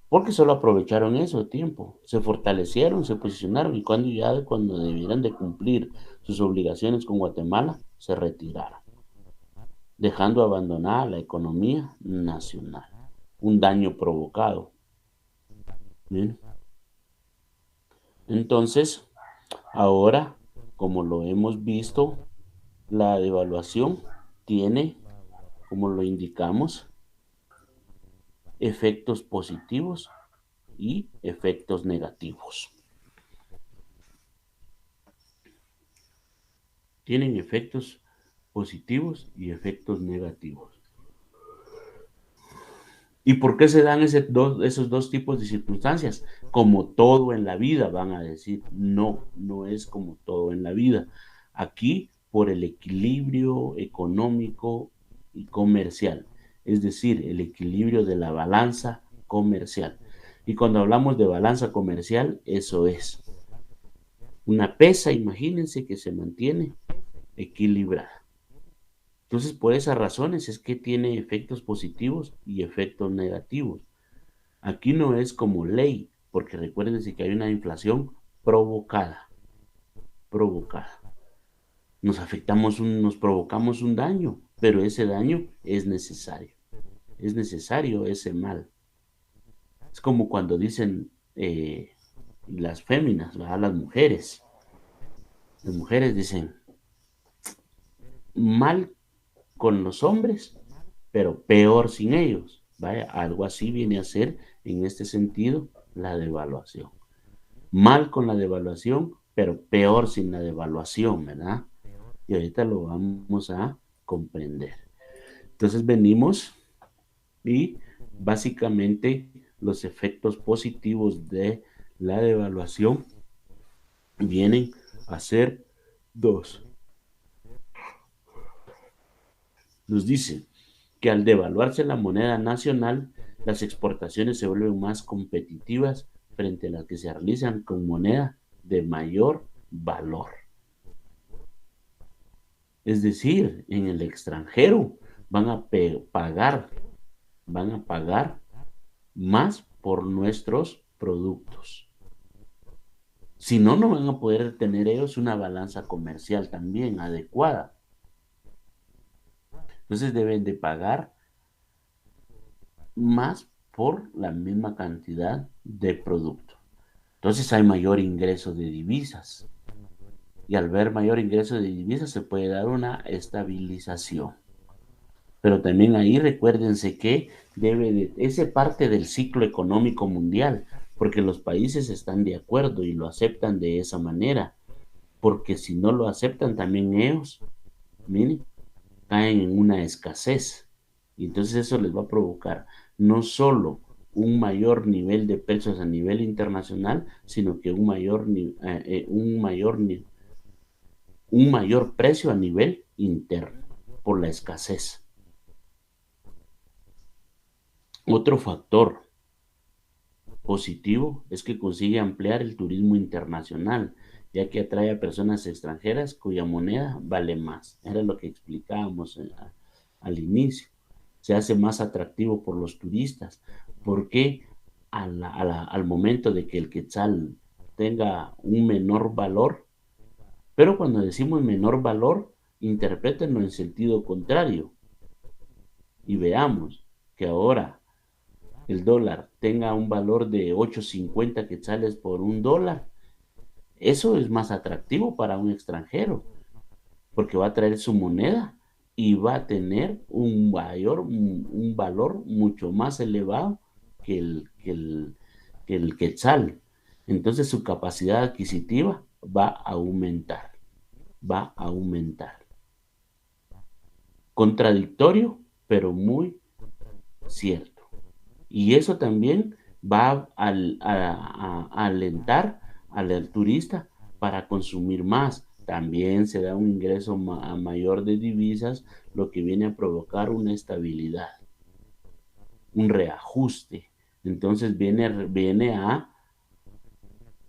porque solo aprovecharon eso tiempo, se fortalecieron, se posicionaron y cuando debieran de cumplir sus obligaciones con Guatemala, se retiraron, dejando abandonada la economía nacional, un daño provocado. ¿Bien? Entonces, ahora, como lo hemos visto, la devaluación tiene, como lo indicamos, efectos positivos y efectos negativos. Tienen efectos positivos y efectos negativos. ¿Y por qué se dan esos dos tipos de circunstancias? Como todo en la vida, van a decir. No, no es como todo en la vida. Aquí, por el equilibrio económico y comercial, es decir, el equilibrio de la balanza comercial. Y cuando hablamos de balanza comercial, eso es una pesa, imagínense, que se mantiene equilibrada. Entonces, por esas razones es que tiene efectos positivos y efectos negativos. Aquí no es como ley, porque recuérdense que hay una inflación provocada, provocada. Nos provocamos un daño, pero ese daño es necesario ese mal. Es como cuando dicen las féminas, ¿verdad? Las mujeres dicen mal con los hombres, pero peor sin ellos. ¿Vale? Algo así viene a ser en este sentido la devaluación. Mal con la devaluación, pero peor sin la devaluación, ¿verdad? Y ahorita lo vamos a comprender. Entonces venimos y básicamente los efectos positivos de la devaluación vienen a ser dos. Nos dice que al devaluarse la moneda nacional, las exportaciones se vuelven más competitivas frente a las que se realizan con moneda de mayor valor. Es decir, en el extranjero van a pagar más por nuestros productos. Si no, no van a poder tener ellos una balanza comercial también adecuada. Entonces deben de pagar más por la misma cantidad de producto. Entonces hay mayor ingreso de divisas. Y al ver mayor ingreso de divisas se puede dar una estabilización. Pero también ahí recuérdense que ese parte del ciclo económico mundial, porque los países están de acuerdo y lo aceptan de esa manera, porque si no lo aceptan también ellos, miren, caen en una escasez. Y entonces eso les va a provocar no solo un mayor nivel de precios a nivel internacional, sino que un mayor precio a nivel interno por la escasez. Otro factor positivo es que consigue ampliar el turismo internacional, ya que atrae a personas extranjeras cuya moneda vale más. Era lo que explicábamos al inicio. Se hace más atractivo por los turistas, porque al momento de que el quetzal tenga un menor valor, pero cuando decimos menor valor, interprétenlo en sentido contrario y veamos que ahora el dólar tenga un valor de 8.50 quetzales por un dólar, eso es más atractivo para un extranjero, porque va a traer su moneda y va a tener un valor mucho más elevado que el quetzal. Entonces su capacidad adquisitiva va a aumentar, va a aumentar. Contradictorio, pero muy cierto. Y eso también va a alentar al turista para consumir más. También se da un ingreso mayor de divisas, lo que viene a provocar una estabilidad, un reajuste. Entonces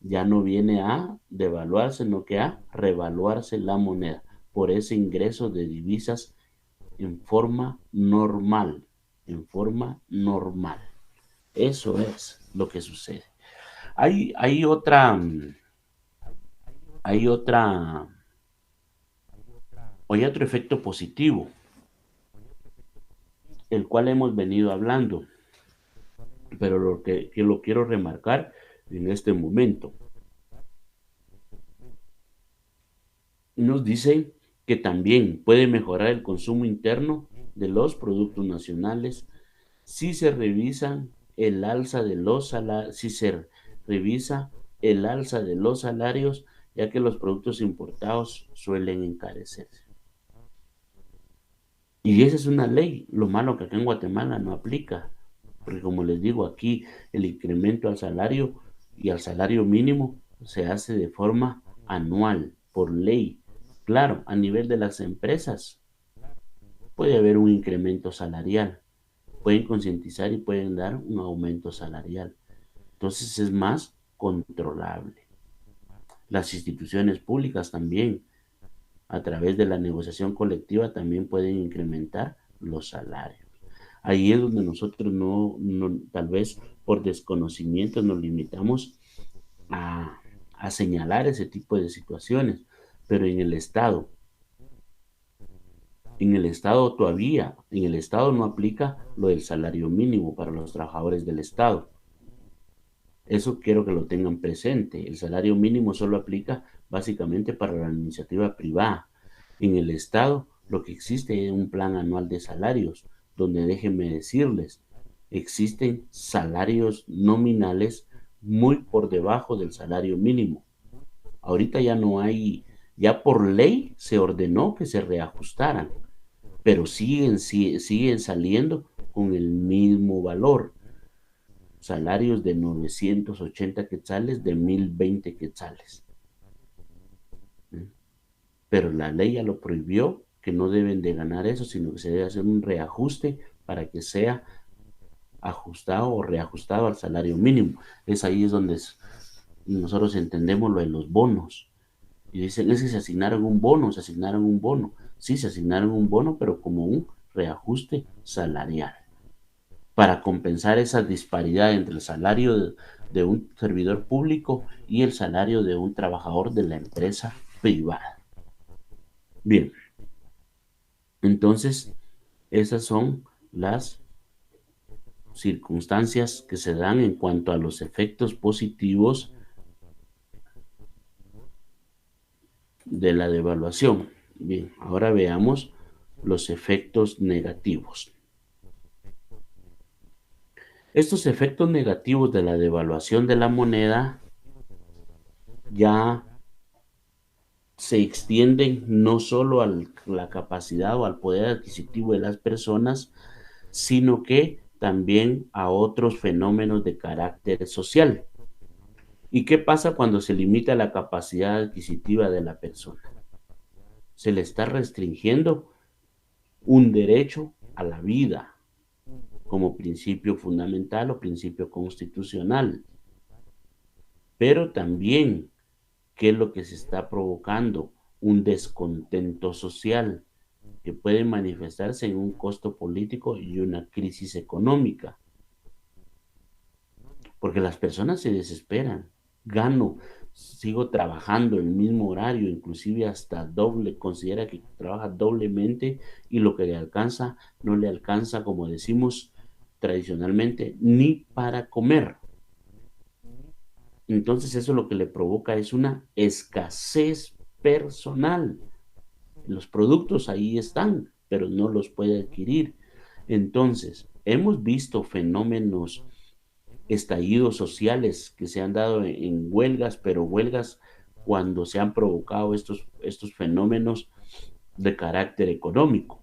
ya no viene a devaluarse, sino que a revaluarse la moneda por ese ingreso de divisas en forma normal, en forma normal. Eso es lo que sucede. Hay otra, hay otra, hay otro efecto positivo, el cual hemos venido hablando, pero que lo quiero remarcar en este momento. Nos dice que también puede mejorar el consumo interno de los productos nacionales si se revisan el alza de los salarios, si se revisa el alza de los salarios, ya que los productos importados suelen encarecerse. Y esa es una ley. Lo malo que acá en Guatemala no aplica, porque como les digo, aquí el incremento al salario y al salario mínimo se hace de forma anual, por ley. Claro, a nivel de las empresas puede haber un incremento salarial, pueden concientizar y pueden dar un aumento salarial. Entonces es más controlable. Las instituciones públicas también, a través de la negociación colectiva, también pueden incrementar los salarios. Ahí es donde nosotros tal vez por desconocimiento nos limitamos a señalar ese tipo de situaciones, pero en el Estado todavía, en el Estado no aplica lo del salario mínimo para los trabajadores del Estado. Eso quiero que lo tengan presente. El salario mínimo solo aplica básicamente para la iniciativa privada. En el Estado lo que existe es un plan anual de salarios, donde déjenme decirles, existen salarios nominales muy por debajo del salario mínimo. Ahorita ya no hay, ya por ley se ordenó que se reajustaran, pero siguen saliendo con el mismo valor. Salarios de 980 quetzales, de 1020 quetzales. Pero la ley ya lo prohibió, que no deben de ganar eso, sino que se debe hacer un reajuste para que sea ajustado o reajustado al salario mínimo. Ahí es donde nosotros entendemos lo de los bonos. Y dicen, es que se asignaron un bono, se asignaron un bono. Sí, se asignaron un bono, pero como un reajuste salarial, para compensar esa disparidad entre el salario de un servidor público y el salario de un trabajador de la empresa privada. Bien, entonces esas son las circunstancias que se dan en cuanto a los efectos positivos de la devaluación. Bien, ahora veamos los efectos negativos. Estos efectos negativos de la devaluación de la moneda ya se extienden no solo a la capacidad o al poder adquisitivo de las personas, sino que también a otros fenómenos de carácter social. ¿Y qué pasa cuando se limita la capacidad adquisitiva de la persona? Se le está restringiendo un derecho a la vida como principio fundamental o principio constitucional. Pero también, ¿qué es lo que se está provocando? Un descontento social que puede manifestarse en un costo político y una crisis económica. Porque las personas se desesperan. Gano, sigo trabajando el mismo horario, inclusive hasta doble, considera que trabaja doblemente y lo que le alcanza no le alcanza, como decimos tradicionalmente, ni para comer. Entonces eso lo que le provoca es una escasez personal. Los productos ahí están, pero no los puede adquirir. Entonces, hemos visto fenómenos, estallidos sociales que se han dado en huelgas, pero huelgas cuando se han provocado estos fenómenos de carácter económico,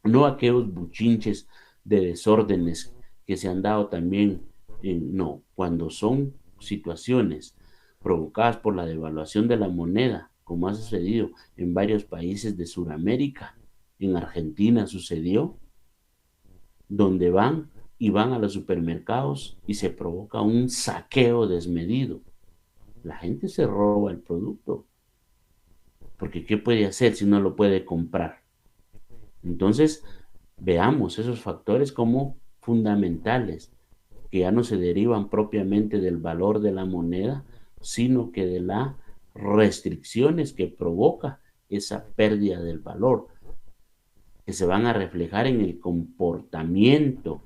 no aquellos buchinches de desórdenes que se han dado también, no, cuando son situaciones provocadas por la devaluación de la moneda, como ha sucedido en varios países de Sudamérica, en Argentina sucedió, donde van a los supermercados y se provoca un saqueo desmedido. La gente se roba el producto, porque ¿qué puede hacer si no lo puede comprar? Entonces, veamos esos factores como fundamentales, que ya no se derivan propiamente del valor de la moneda, sino que de las restricciones que provoca esa pérdida del valor, que se van a reflejar en el comportamiento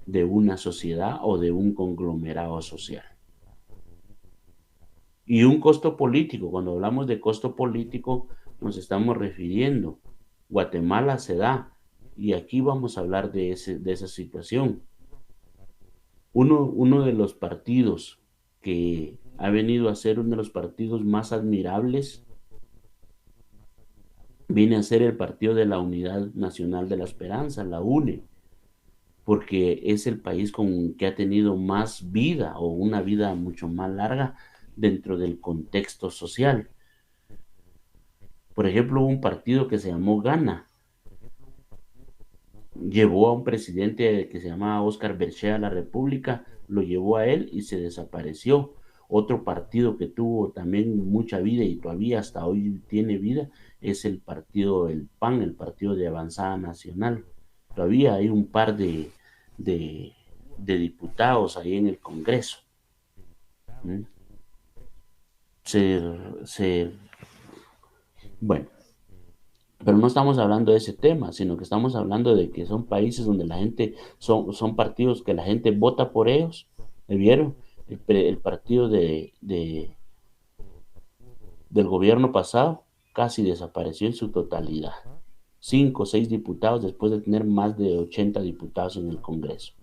de una sociedad o de un conglomerado social. Y un costo político, cuando hablamos de costo político, nos estamos refiriendo. Guatemala se da, y aquí vamos a hablar de esa situación. Uno de los partidos que ha venido a ser uno de los partidos más admirables viene a ser el Partido de la Unidad Nacional de la Esperanza, la UNE, porque es el país que ha tenido más vida o una vida mucho más larga dentro del contexto social. Por ejemplo, un partido que se llamó Gana, llevó a un presidente que se llamaba Óscar Berchea a la República, lo llevó a él y se desapareció. Otro partido que tuvo también mucha vida y todavía hasta hoy tiene vida es el partido el PAN, el Partido de Avanzada Nacional. Todavía hay un par de, de diputados ahí en el Congreso. ¿Mm? Se, se, bueno, pero no estamos hablando de ese tema, sino que estamos hablando de que son países donde la gente, son partidos que la gente vota por ellos. ¿Me vieron? El partido del gobierno pasado casi desapareció en su totalidad. 5 o 6 diputados después de tener más de 80 diputados en el Congreso.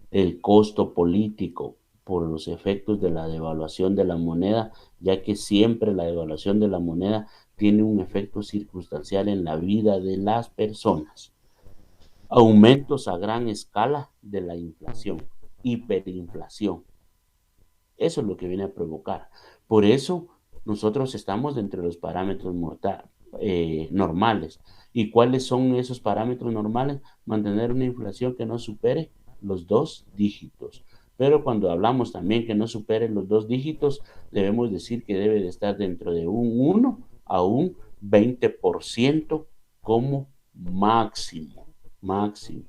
El costo político por los efectos de la devaluación de la moneda, ya que siempre la devaluación de la moneda tiene un efecto circunstancial en la vida de las personas. Aumentos a gran escala de la inflación, hiperinflación. Eso es lo que viene a provocar. Por eso nosotros estamos dentro de los parámetros normales. ¿Y cuáles son esos parámetros normales? Mantener una inflación que no supere los 2 dígitos. Pero cuando hablamos también que no supere los 2 dígitos, debemos decir que debe de estar dentro de un 1 a un 20% como máximo, máximo.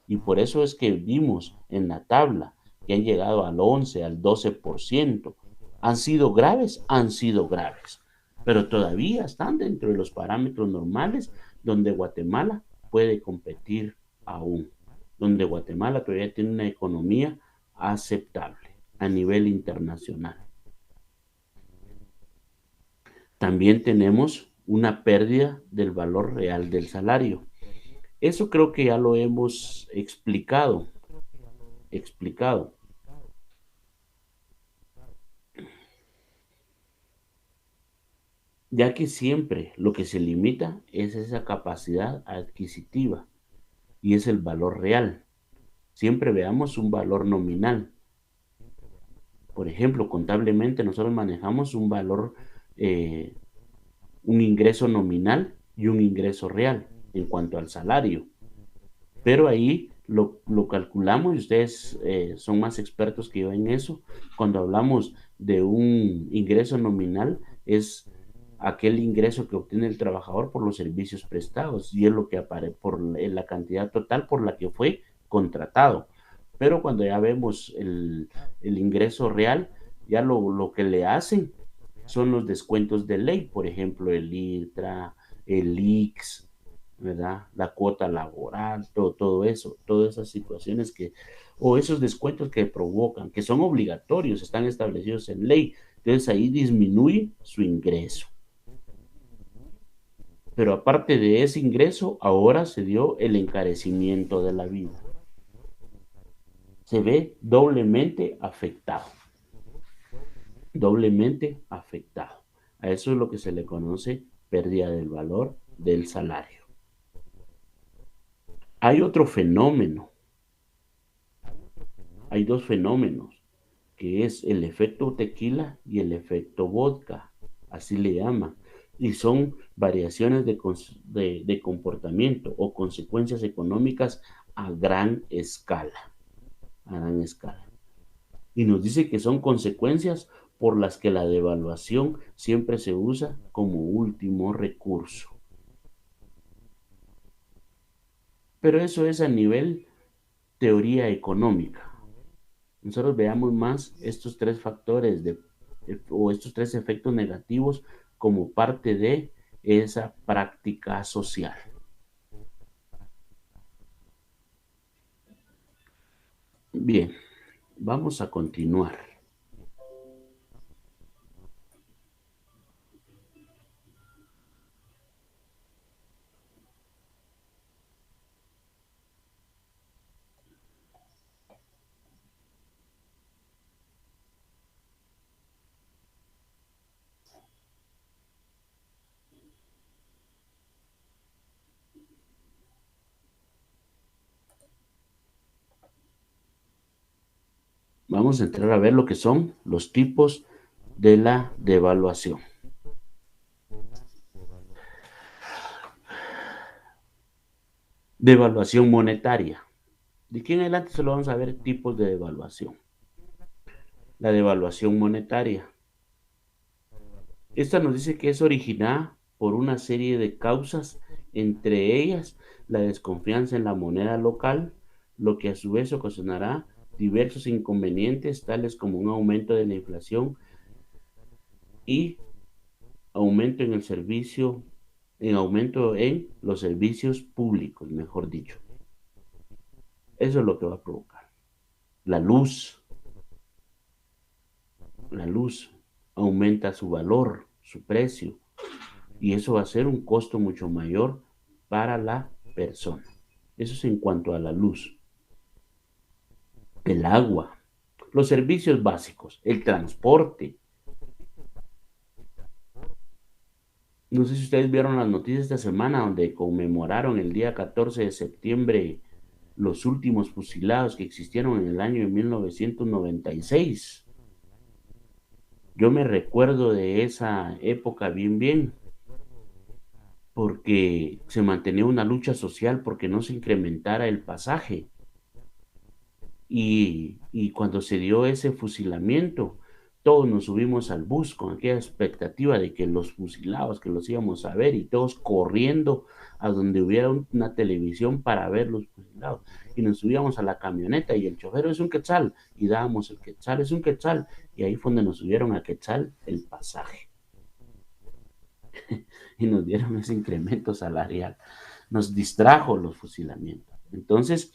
Y por eso es que vimos en la tabla que han llegado al 11, al 12%. ¿Han sido graves? Han sido graves. Pero todavía están dentro de los parámetros normales donde Guatemala puede competir aún. Donde Guatemala todavía tiene una economía aceptable a nivel internacional. También tenemos una pérdida del valor real del salario. Eso creo que ya lo hemos explicado. Ya que siempre lo que se limita es esa capacidad adquisitiva y es el valor real. Siempre veamos un valor nominal. Por ejemplo, contablemente nosotros manejamos un valor, un ingreso nominal y un ingreso real en cuanto al salario. Pero ahí lo calculamos y ustedes son más expertos que yo en eso. Cuando hablamos de un ingreso nominal es aquel ingreso que obtiene el trabajador por los servicios prestados y es lo que aparece por la cantidad total por la que fue contratado. Pero cuando ya vemos el ingreso real, ya lo que le hacen son los descuentos de ley, por ejemplo, el IRTRA, el IX, ¿verdad? La cuota laboral, todo eso, todas esas situaciones o esos descuentos que provocan, que son obligatorios, están establecidos en ley. Entonces ahí disminuye su ingreso. Pero aparte de ese ingreso, ahora se dio el encarecimiento de la vida. Se ve doblemente afectado. Doblemente afectado. A eso es lo que se le conoce pérdida del valor del salario. Hay otro fenómeno hay dos fenómenos, que es el efecto tequila y el efecto vodka, así le llaman, y son variaciones de comportamiento o consecuencias económicas a gran escala, a gran escala. Y nos dice que son consecuencias por las que la devaluación siempre se usa como último recurso. Pero eso es a nivel teoría económica. Nosotros veamos más estos tres factores o estos tres efectos negativos como parte de esa práctica social. Bien, vamos a continuar. Vamos a entrar a ver lo que son los tipos de la devaluación. Devaluación monetaria. De aquí en adelante solo vamos a ver tipos de devaluación. La devaluación monetaria. Esta nos dice que es originada por una serie de causas, entre ellas la desconfianza en la moneda local, lo que a su vez ocasionará diversos inconvenientes, tales como un aumento de la inflación y aumento en el servicio, en aumento en los servicios públicos, mejor dicho. Eso es lo que va a provocar. La luz, la luz aumenta su valor, su precio, y eso va a ser un costo mucho mayor para la persona. Eso es en cuanto a la luz, el agua, los servicios básicos, el transporte. No sé si ustedes vieron las noticias esta semana donde conmemoraron el día 14 de septiembre los últimos fusilados que existieron en el año de 1996. Yo me recuerdo de esa época bien, porque se mantenía una lucha social porque no se incrementara el pasaje. Y cuando se dio ese fusilamiento, todos nos subimos al bus con aquella expectativa de que los fusilados, que los íbamos a ver, y todos corriendo a donde hubiera una televisión para ver los fusilados. Y nos subíamos a la camioneta y el chofer es un quetzal, y dábamos el quetzal, es un quetzal, y ahí fue donde nos subieron a quetzal el pasaje. Y nos dieron ese incremento salarial. Nos distrajo los fusilamientos. Entonces,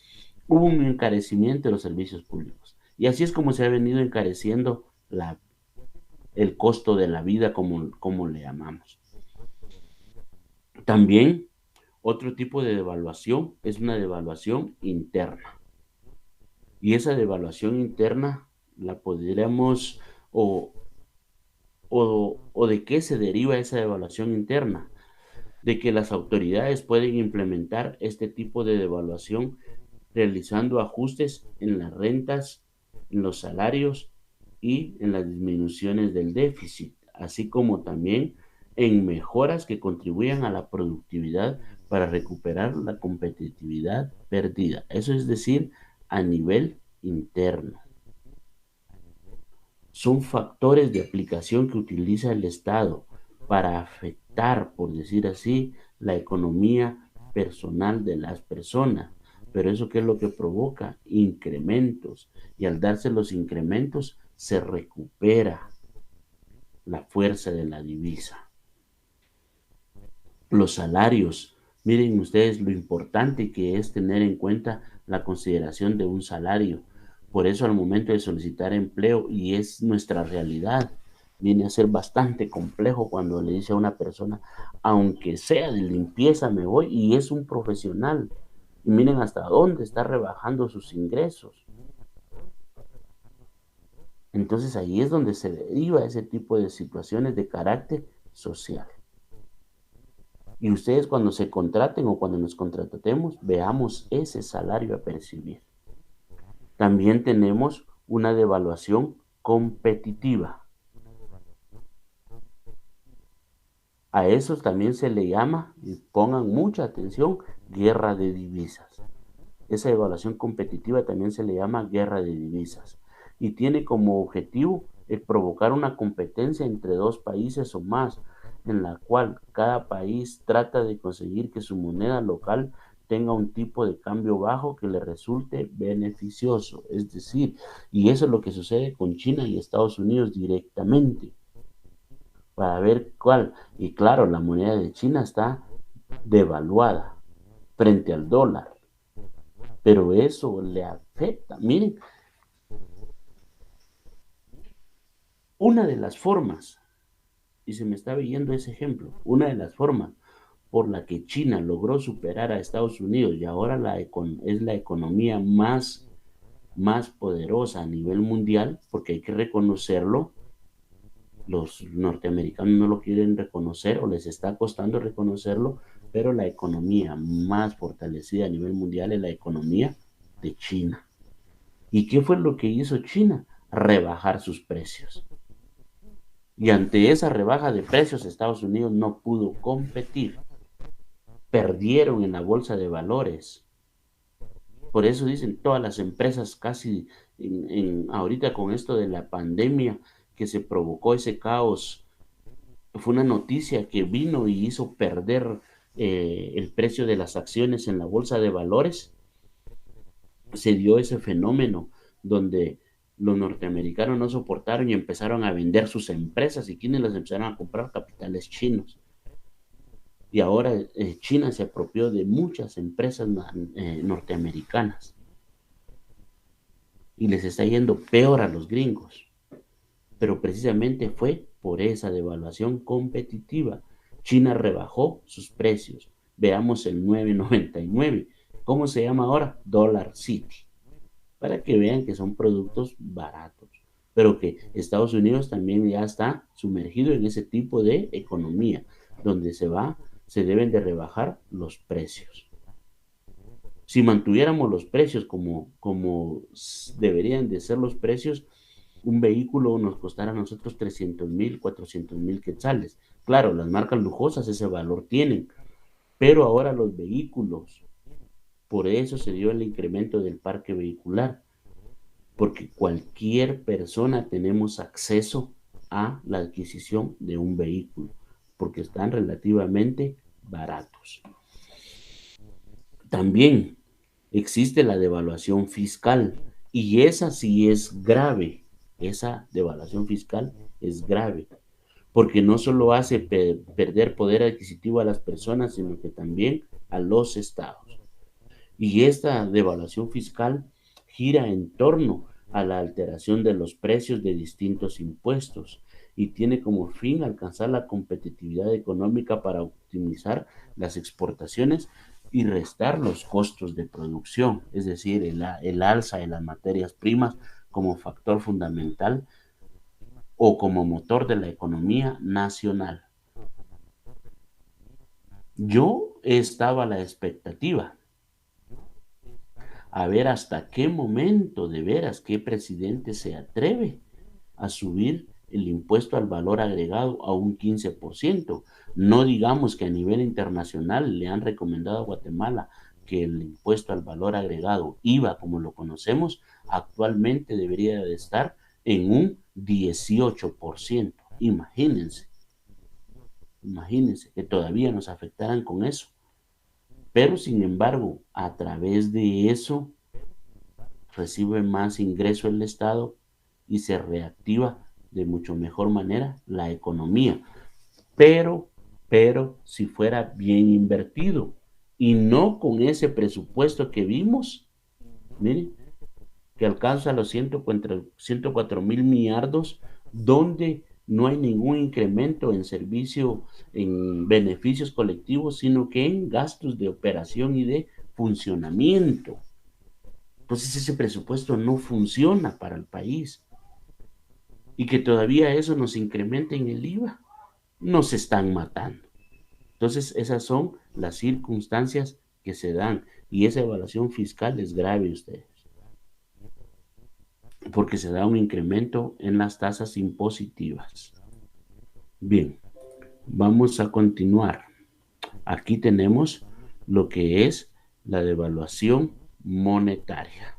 hubo un encarecimiento de los servicios públicos. Y así es como se ha venido encareciendo el costo de la vida, como le llamamos. También, otro tipo de devaluación es una devaluación interna. Y esa devaluación interna la podríamos, o de qué se deriva esa devaluación interna, de que las autoridades pueden implementar este tipo de devaluación realizando ajustes en las rentas, en los salarios y en las disminuciones del déficit, así como también en mejoras que contribuyan a la productividad para recuperar la competitividad perdida. Eso es decir, a nivel interno. Son factores de aplicación que utiliza el Estado para afectar, por decir así, la economía personal de las personas. Pero eso, ¿qué es lo que provoca? Incrementos. Y al darse los incrementos, se recupera la fuerza de la divisa. Los salarios. Miren ustedes lo importante que es tener en cuenta la consideración de un salario. Por eso al momento de solicitar empleo, y es nuestra realidad, viene a ser bastante complejo cuando le dice a una persona, aunque sea de limpieza me voy, y es un profesional. Y miren hasta dónde está rebajando sus ingresos. Entonces ahí es donde se deriva ese tipo de situaciones de carácter social. Y ustedes cuando se contraten o cuando nos contratemos, veamos ese salario a percibir. También tenemos una devaluación competitiva. A eso también se le llama, y pongan mucha atención, guerra de divisas. Esa devaluación competitiva también se le llama guerra de divisas y tiene como objetivo provocar una competencia entre dos países o más, en la cual cada país trata de conseguir que su moneda local tenga un tipo de cambio bajo que le resulte beneficioso. Es decir, y eso es lo que sucede con China y Estados Unidos directamente, para ver cuál. Y claro, la moneda de China está devaluada frente al dólar, pero eso le afecta. Miren, una de las formas, y se me está viendo ese ejemplo, una de las formas por la que China logró superar a Estados Unidos y ahora es la economía más poderosa a nivel mundial, porque hay que reconocerlo, los norteamericanos no lo quieren reconocer o les está costando reconocerlo, pero la economía más fortalecida a nivel mundial es la economía de China. ¿Y qué fue lo que hizo China? Rebajar sus precios. Y ante esa rebaja de precios, Estados Unidos no pudo competir. Perdieron en la bolsa de valores. Por eso dicen todas las empresas casi ahorita con esto de la pandemia que se provocó ese caos, fue una noticia que vino y hizo perder el precio de las acciones en la bolsa de valores. Se dio ese fenómeno donde los norteamericanos no soportaron y empezaron a vender sus empresas. ¿Y quienes las empezaron a comprar? Capitales chinos. Y ahora China se apropió de muchas empresas norteamericanas y les está yendo peor a los gringos. Pero precisamente fue por esa devaluación competitiva. China rebajó sus precios. Veamos el 9.99. ¿Cómo se llama ahora? Dollar City. Para que vean que son productos baratos, pero que Estados Unidos también ya está sumergido en ese tipo de economía, donde se deben de rebajar los precios. Si mantuviéramos los precios como deberían de ser los precios, un vehículo nos costará a nosotros 300,000, 400,000 quetzales. Claro, las marcas lujosas ese valor tienen, pero ahora los vehículos, por eso se dio el incremento del parque vehicular, porque cualquier persona tenemos acceso a la adquisición de un vehículo, porque están relativamente baratos. También existe la devaluación fiscal y esa sí es grave. Esa devaluación fiscal es grave porque no solo hace perder poder adquisitivo a las personas, sino que también a los estados. Y esta devaluación fiscal gira en torno a la alteración de los precios de distintos impuestos y tiene como fin alcanzar la competitividad económica para optimizar las exportaciones y restar los costos de producción, es decir, el alza de las materias primas como factor fundamental o como motor de la economía nacional. Yo estaba a la expectativa a ver hasta qué momento, de veras, qué presidente se atreve a subir el impuesto al valor agregado a un 15%. No digamos que a nivel internacional le han recomendado a Guatemala que el impuesto al valor agregado, IVA como lo conocemos, actualmente debería de estar en un 18%. Imagínense que todavía nos afectaran con eso. Pero sin embargo, a través de eso recibe más ingreso el Estado y se reactiva de mucho mejor manera la economía. Pero, si fuera bien invertido y no con ese presupuesto que vimos, miren, que alcanza los 104,000 millardos, donde no hay ningún incremento en servicio, en beneficios colectivos, sino que en gastos de operación y de funcionamiento. Entonces ese presupuesto no funciona para el país. Y que todavía eso nos incremente en el IVA, nos están matando. Entonces esas son las circunstancias que se dan y esa evaluación fiscal es grave, ustedes. porque se da un incremento en las tasas impositivas. Bien, vamos a continuar. Aquí tenemos lo que es la devaluación monetaria.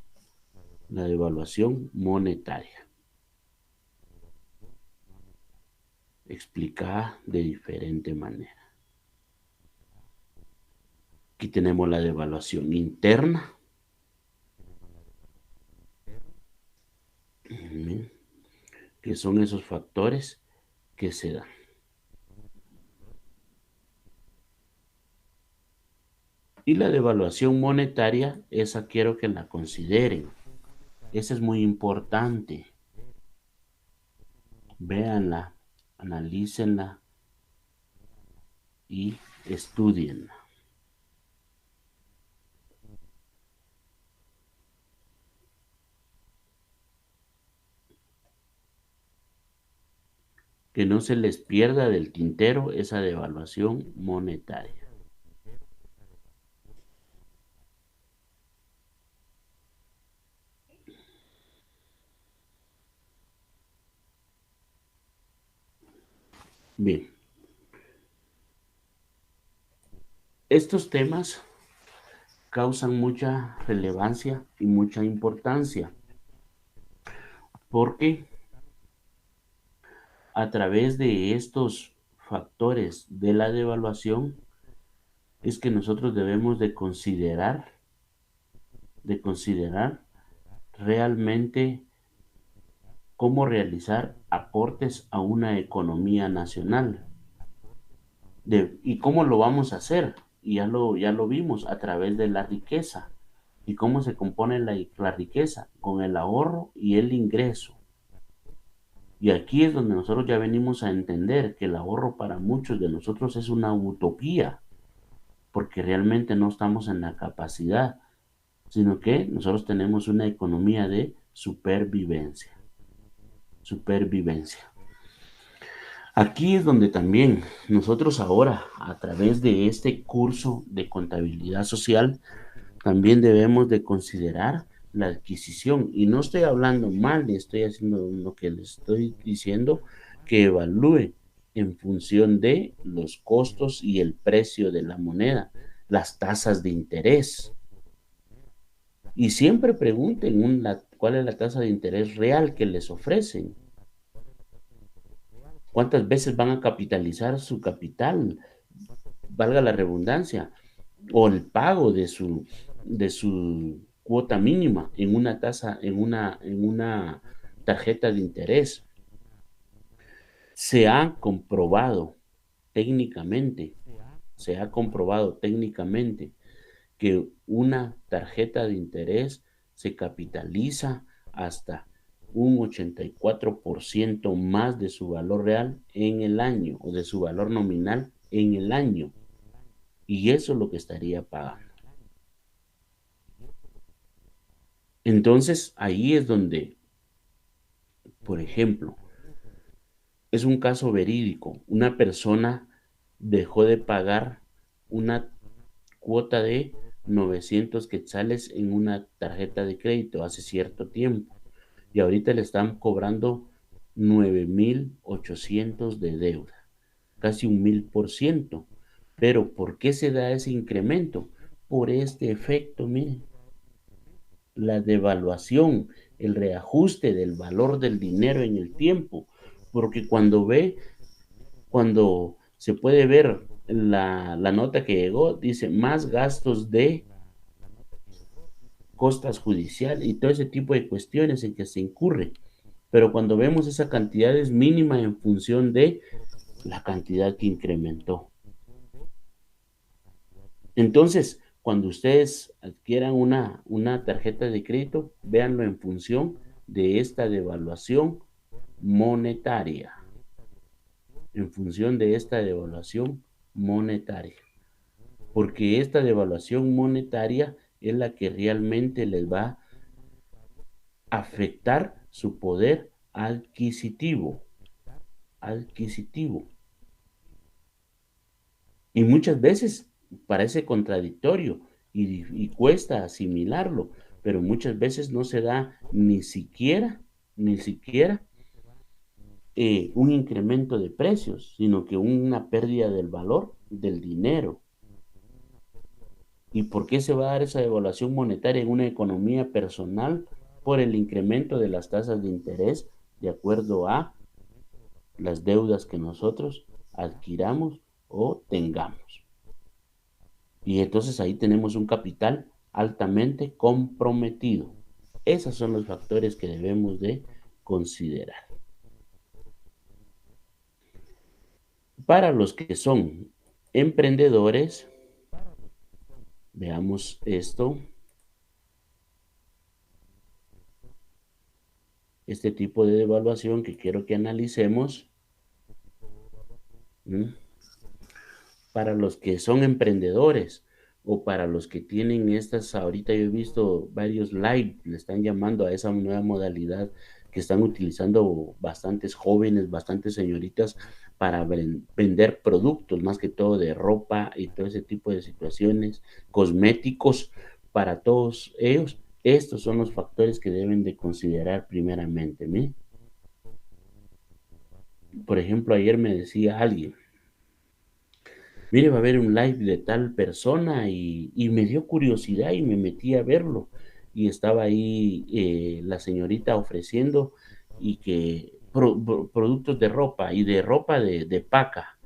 La devaluación monetaria. Explicada de diferente manera. Aquí tenemos la devaluación interna. Que son esos factores que se dan. Y la devaluación monetaria, esa quiero que la consideren. Esa es muy importante. Véanla, analícenla y estudienla. Que no se les pierda del tintero esa devaluación monetaria. Bien, estos temas causan mucha relevancia y mucha importancia, porque a través de estos factores de la devaluación es que nosotros debemos de considerar realmente cómo realizar aportes a una economía nacional. ¿Y cómo lo vamos a hacer? Y ya lo vimos a través de la riqueza. ¿Y cómo se compone la riqueza? Con el ahorro y el ingreso. Y aquí es donde nosotros ya venimos a entender que el ahorro para muchos de nosotros es una utopía, porque realmente no estamos en la capacidad, sino que nosotros tenemos una economía de supervivencia. Supervivencia. Aquí es donde también nosotros ahora, a través de este curso de contabilidad social, también debemos de considerar la adquisición. Y no estoy hablando mal, estoy haciendo lo que les estoy diciendo, que evalúe en función de los costos y el precio de la moneda, las tasas de interés. Y siempre pregunten cuál es la tasa de interés real que les ofrecen. ¿Cuántas veces van a capitalizar su capital? Valga la redundancia, o el pago de su cuota mínima en una tasa, en una tarjeta de interés. Se ha comprobado técnicamente, se ha comprobado técnicamente que una tarjeta de interés se capitaliza hasta un 84% más de su valor real en el año, o de su valor nominal en el año. Y eso es lo que estaría pagando. Entonces, ahí es donde, por ejemplo, es un caso verídico. Una persona dejó de pagar una cuota de 900 quetzales en una tarjeta de crédito hace cierto tiempo, y ahorita le están cobrando 9,800 de deuda, casi un 1000%. Pero ¿por qué se da ese incremento? Por este efecto, miren, la devaluación, el reajuste del valor del dinero en el tiempo, porque cuando se puede ver la nota que llegó, dice más gastos de costas judiciales y todo ese tipo de cuestiones en que se incurre. Pero cuando vemos esa cantidad es mínima en función de la cantidad que incrementó. Entonces, cuando ustedes adquieran una tarjeta de crédito, véanlo en función de esta devaluación monetaria. En función de esta devaluación monetaria. Porque esta devaluación monetaria es la que realmente les va a afectar su poder adquisitivo. Adquisitivo. Y muchas veces parece contradictorio y cuesta asimilarlo, pero muchas veces no se da ni siquiera un incremento de precios, sino que una pérdida del valor del dinero. ¿Y por qué se va a dar esa devaluación monetaria en una economía personal? Por el incremento de las tasas de interés de acuerdo a las deudas que nosotros adquiramos o tengamos. Y entonces ahí tenemos un capital altamente comprometido. Esos son los factores que debemos de considerar. Para los que son emprendedores, veamos esto, este tipo de devaluación que quiero que analicemos. Para los que son emprendedores o para los que tienen estas, ahorita yo he visto varios live, le están llamando a esa nueva modalidad que están utilizando bastantes jóvenes, bastantes señoritas para vender productos, más que todo de ropa y todo ese tipo de situaciones, cosméticos para todos ellos. Estos son los factores que deben de considerar primeramente. ¿Sí? Por ejemplo, ayer me decía alguien, mire, va a haber un live de tal persona y me dio curiosidad y me metí a verlo. Y estaba ahí la señorita ofreciendo y que productos de ropa y de ropa de paca.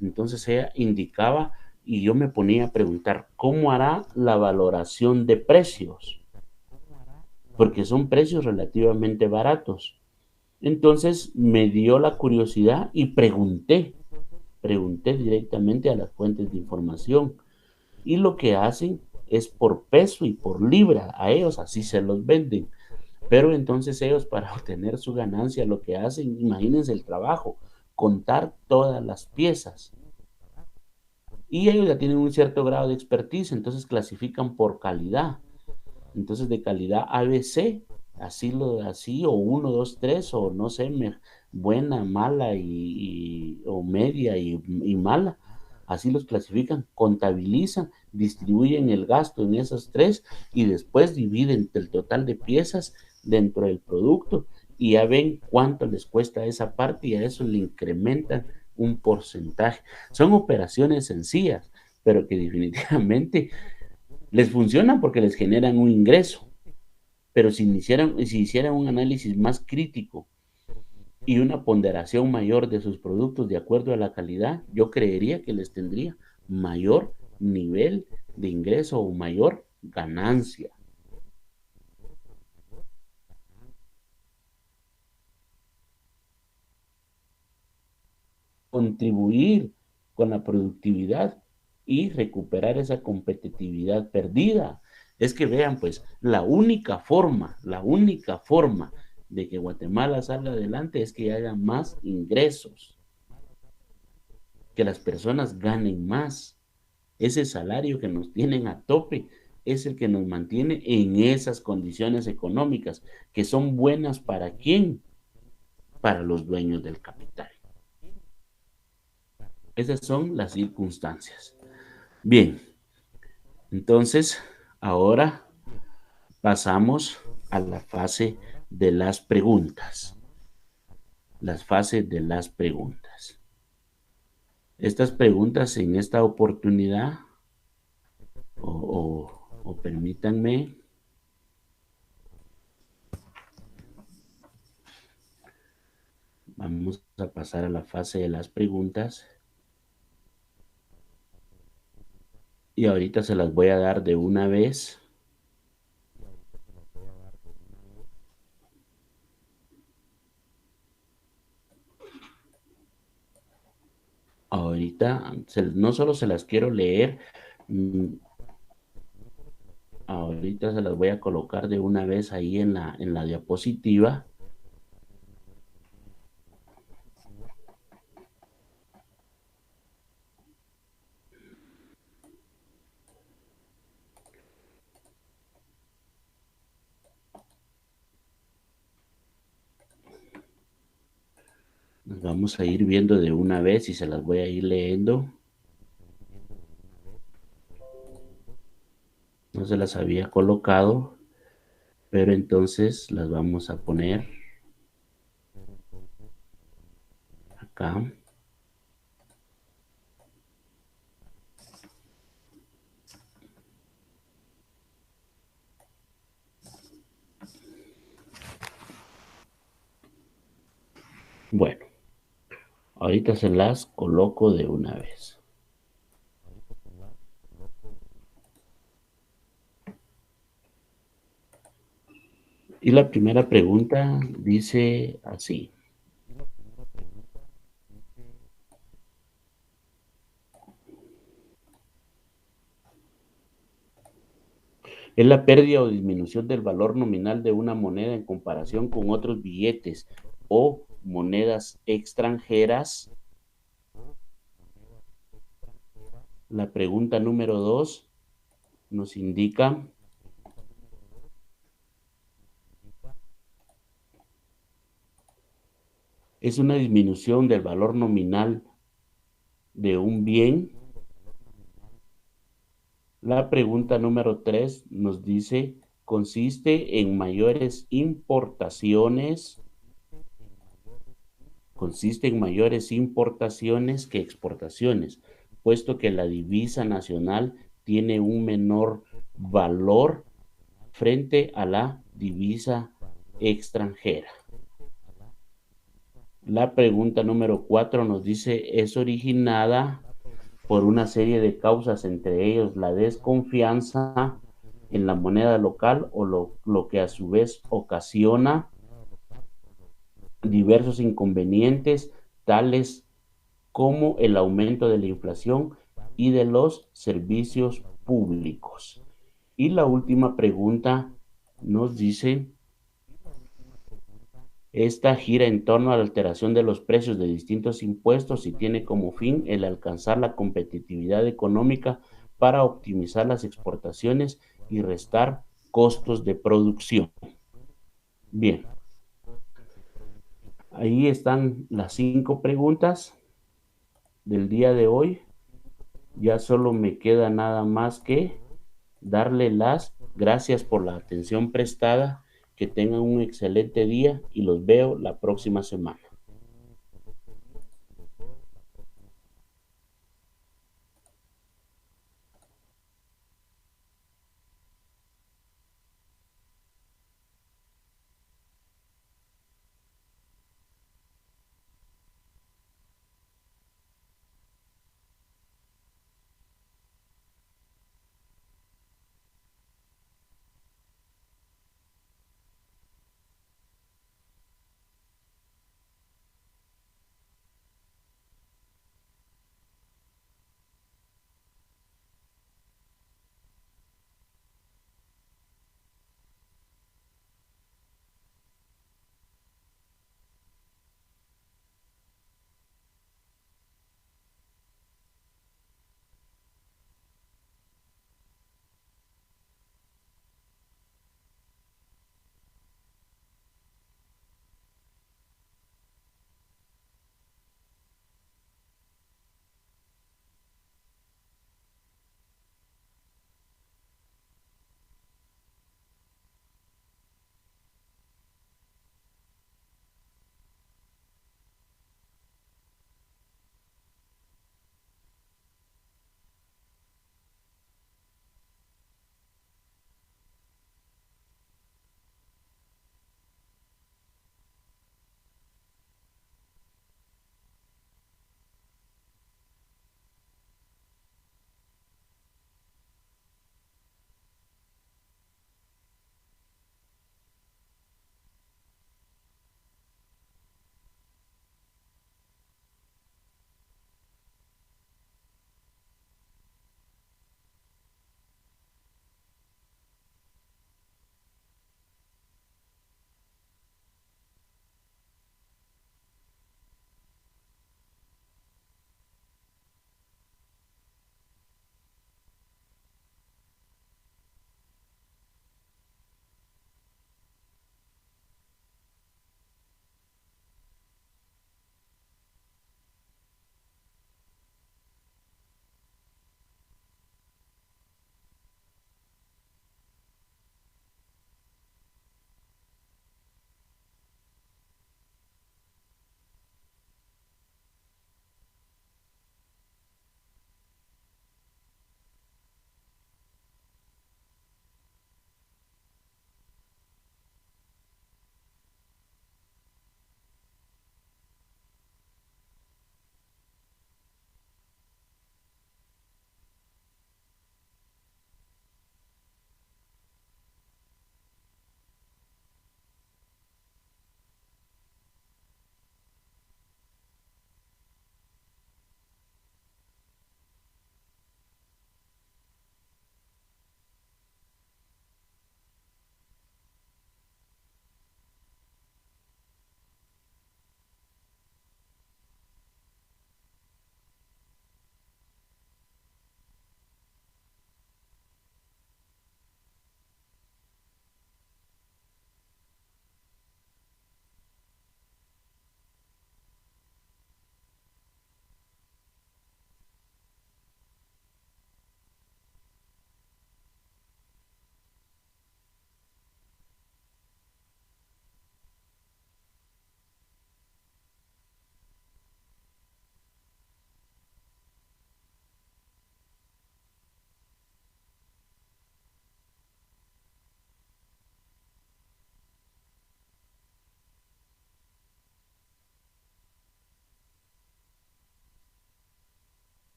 Entonces ella indicaba y yo me ponía a preguntar, ¿cómo hará la valoración de precios? Porque son precios relativamente baratos. Entonces me dio la curiosidad y pregunté directamente a las fuentes de información y lo que hacen es por peso y por libra, a ellos así se los venden. Pero entonces ellos para obtener su ganancia lo que hacen, imagínense el trabajo, contar todas las piezas. Y ellos ya tienen un cierto grado de expertise, entonces clasifican por calidad. Entonces de calidad ABC, así o 1, 2, 3 o no sé, buena, mala o media y mala. Así los clasifican, contabilizan, distribuyen el gasto en esas tres y después dividen el total de piezas dentro del producto y ya ven cuánto les cuesta esa parte y a eso le incrementan un porcentaje. Son operaciones sencillas, pero que definitivamente les funcionan porque les generan un ingreso. Pero si hicieran un análisis más crítico y una ponderación mayor de sus productos de acuerdo a la calidad, yo creería que les tendría mayor nivel de ingreso o mayor ganancia. Contribuir con la productividad y recuperar esa competitividad perdida. Es que vean, pues, la única forma de que Guatemala salga adelante es que haya más ingresos, que las personas ganen más. Ese salario que nos tienen a tope es el que nos mantiene en esas condiciones económicas, que son buenas para quién, para los dueños del capital. Esas son las circunstancias. Bien, entonces ahora pasamos a la fase de las preguntas. Las fases de las preguntas. Estas preguntas en esta oportunidad, o permítanme, vamos a pasar a la fase de las preguntas. Y ahorita se las voy a dar de una vez. Ahorita no solo se las quiero leer, ahorita se las voy a colocar de una vez ahí en la diapositiva. Nos vamos a ir viendo de una vez y se las voy a ir leyendo. No se las había colocado, pero entonces las vamos a poner acá. Bueno, ahorita se las coloco de una vez. Y la primera pregunta dice así. Es la pérdida o disminución del valor nominal de una moneda en comparación con otros billetes o monedas extranjeras. La pregunta número 2 nos indica es una disminución del valor nominal de un bien. La pregunta número 3 nos dice, consiste en mayores importaciones que exportaciones, puesto que la divisa nacional tiene un menor valor frente a la divisa extranjera. La pregunta número 4 nos dice, es originada por una serie de causas, entre ellos la desconfianza en la moneda local o lo que a su vez ocasiona diversos inconvenientes, tales como el aumento de la inflación y de los servicios públicos. Y la última pregunta nos dice, esta gira en torno a la alteración de los precios de distintos impuestos y tiene como fin el alcanzar la competitividad económica para optimizar las exportaciones y restar costos de producción. Bien, ahí están las 5 preguntas del día de hoy. Ya solo me queda nada más que darle las gracias por la atención prestada. Que tengan un excelente día y los veo la próxima semana.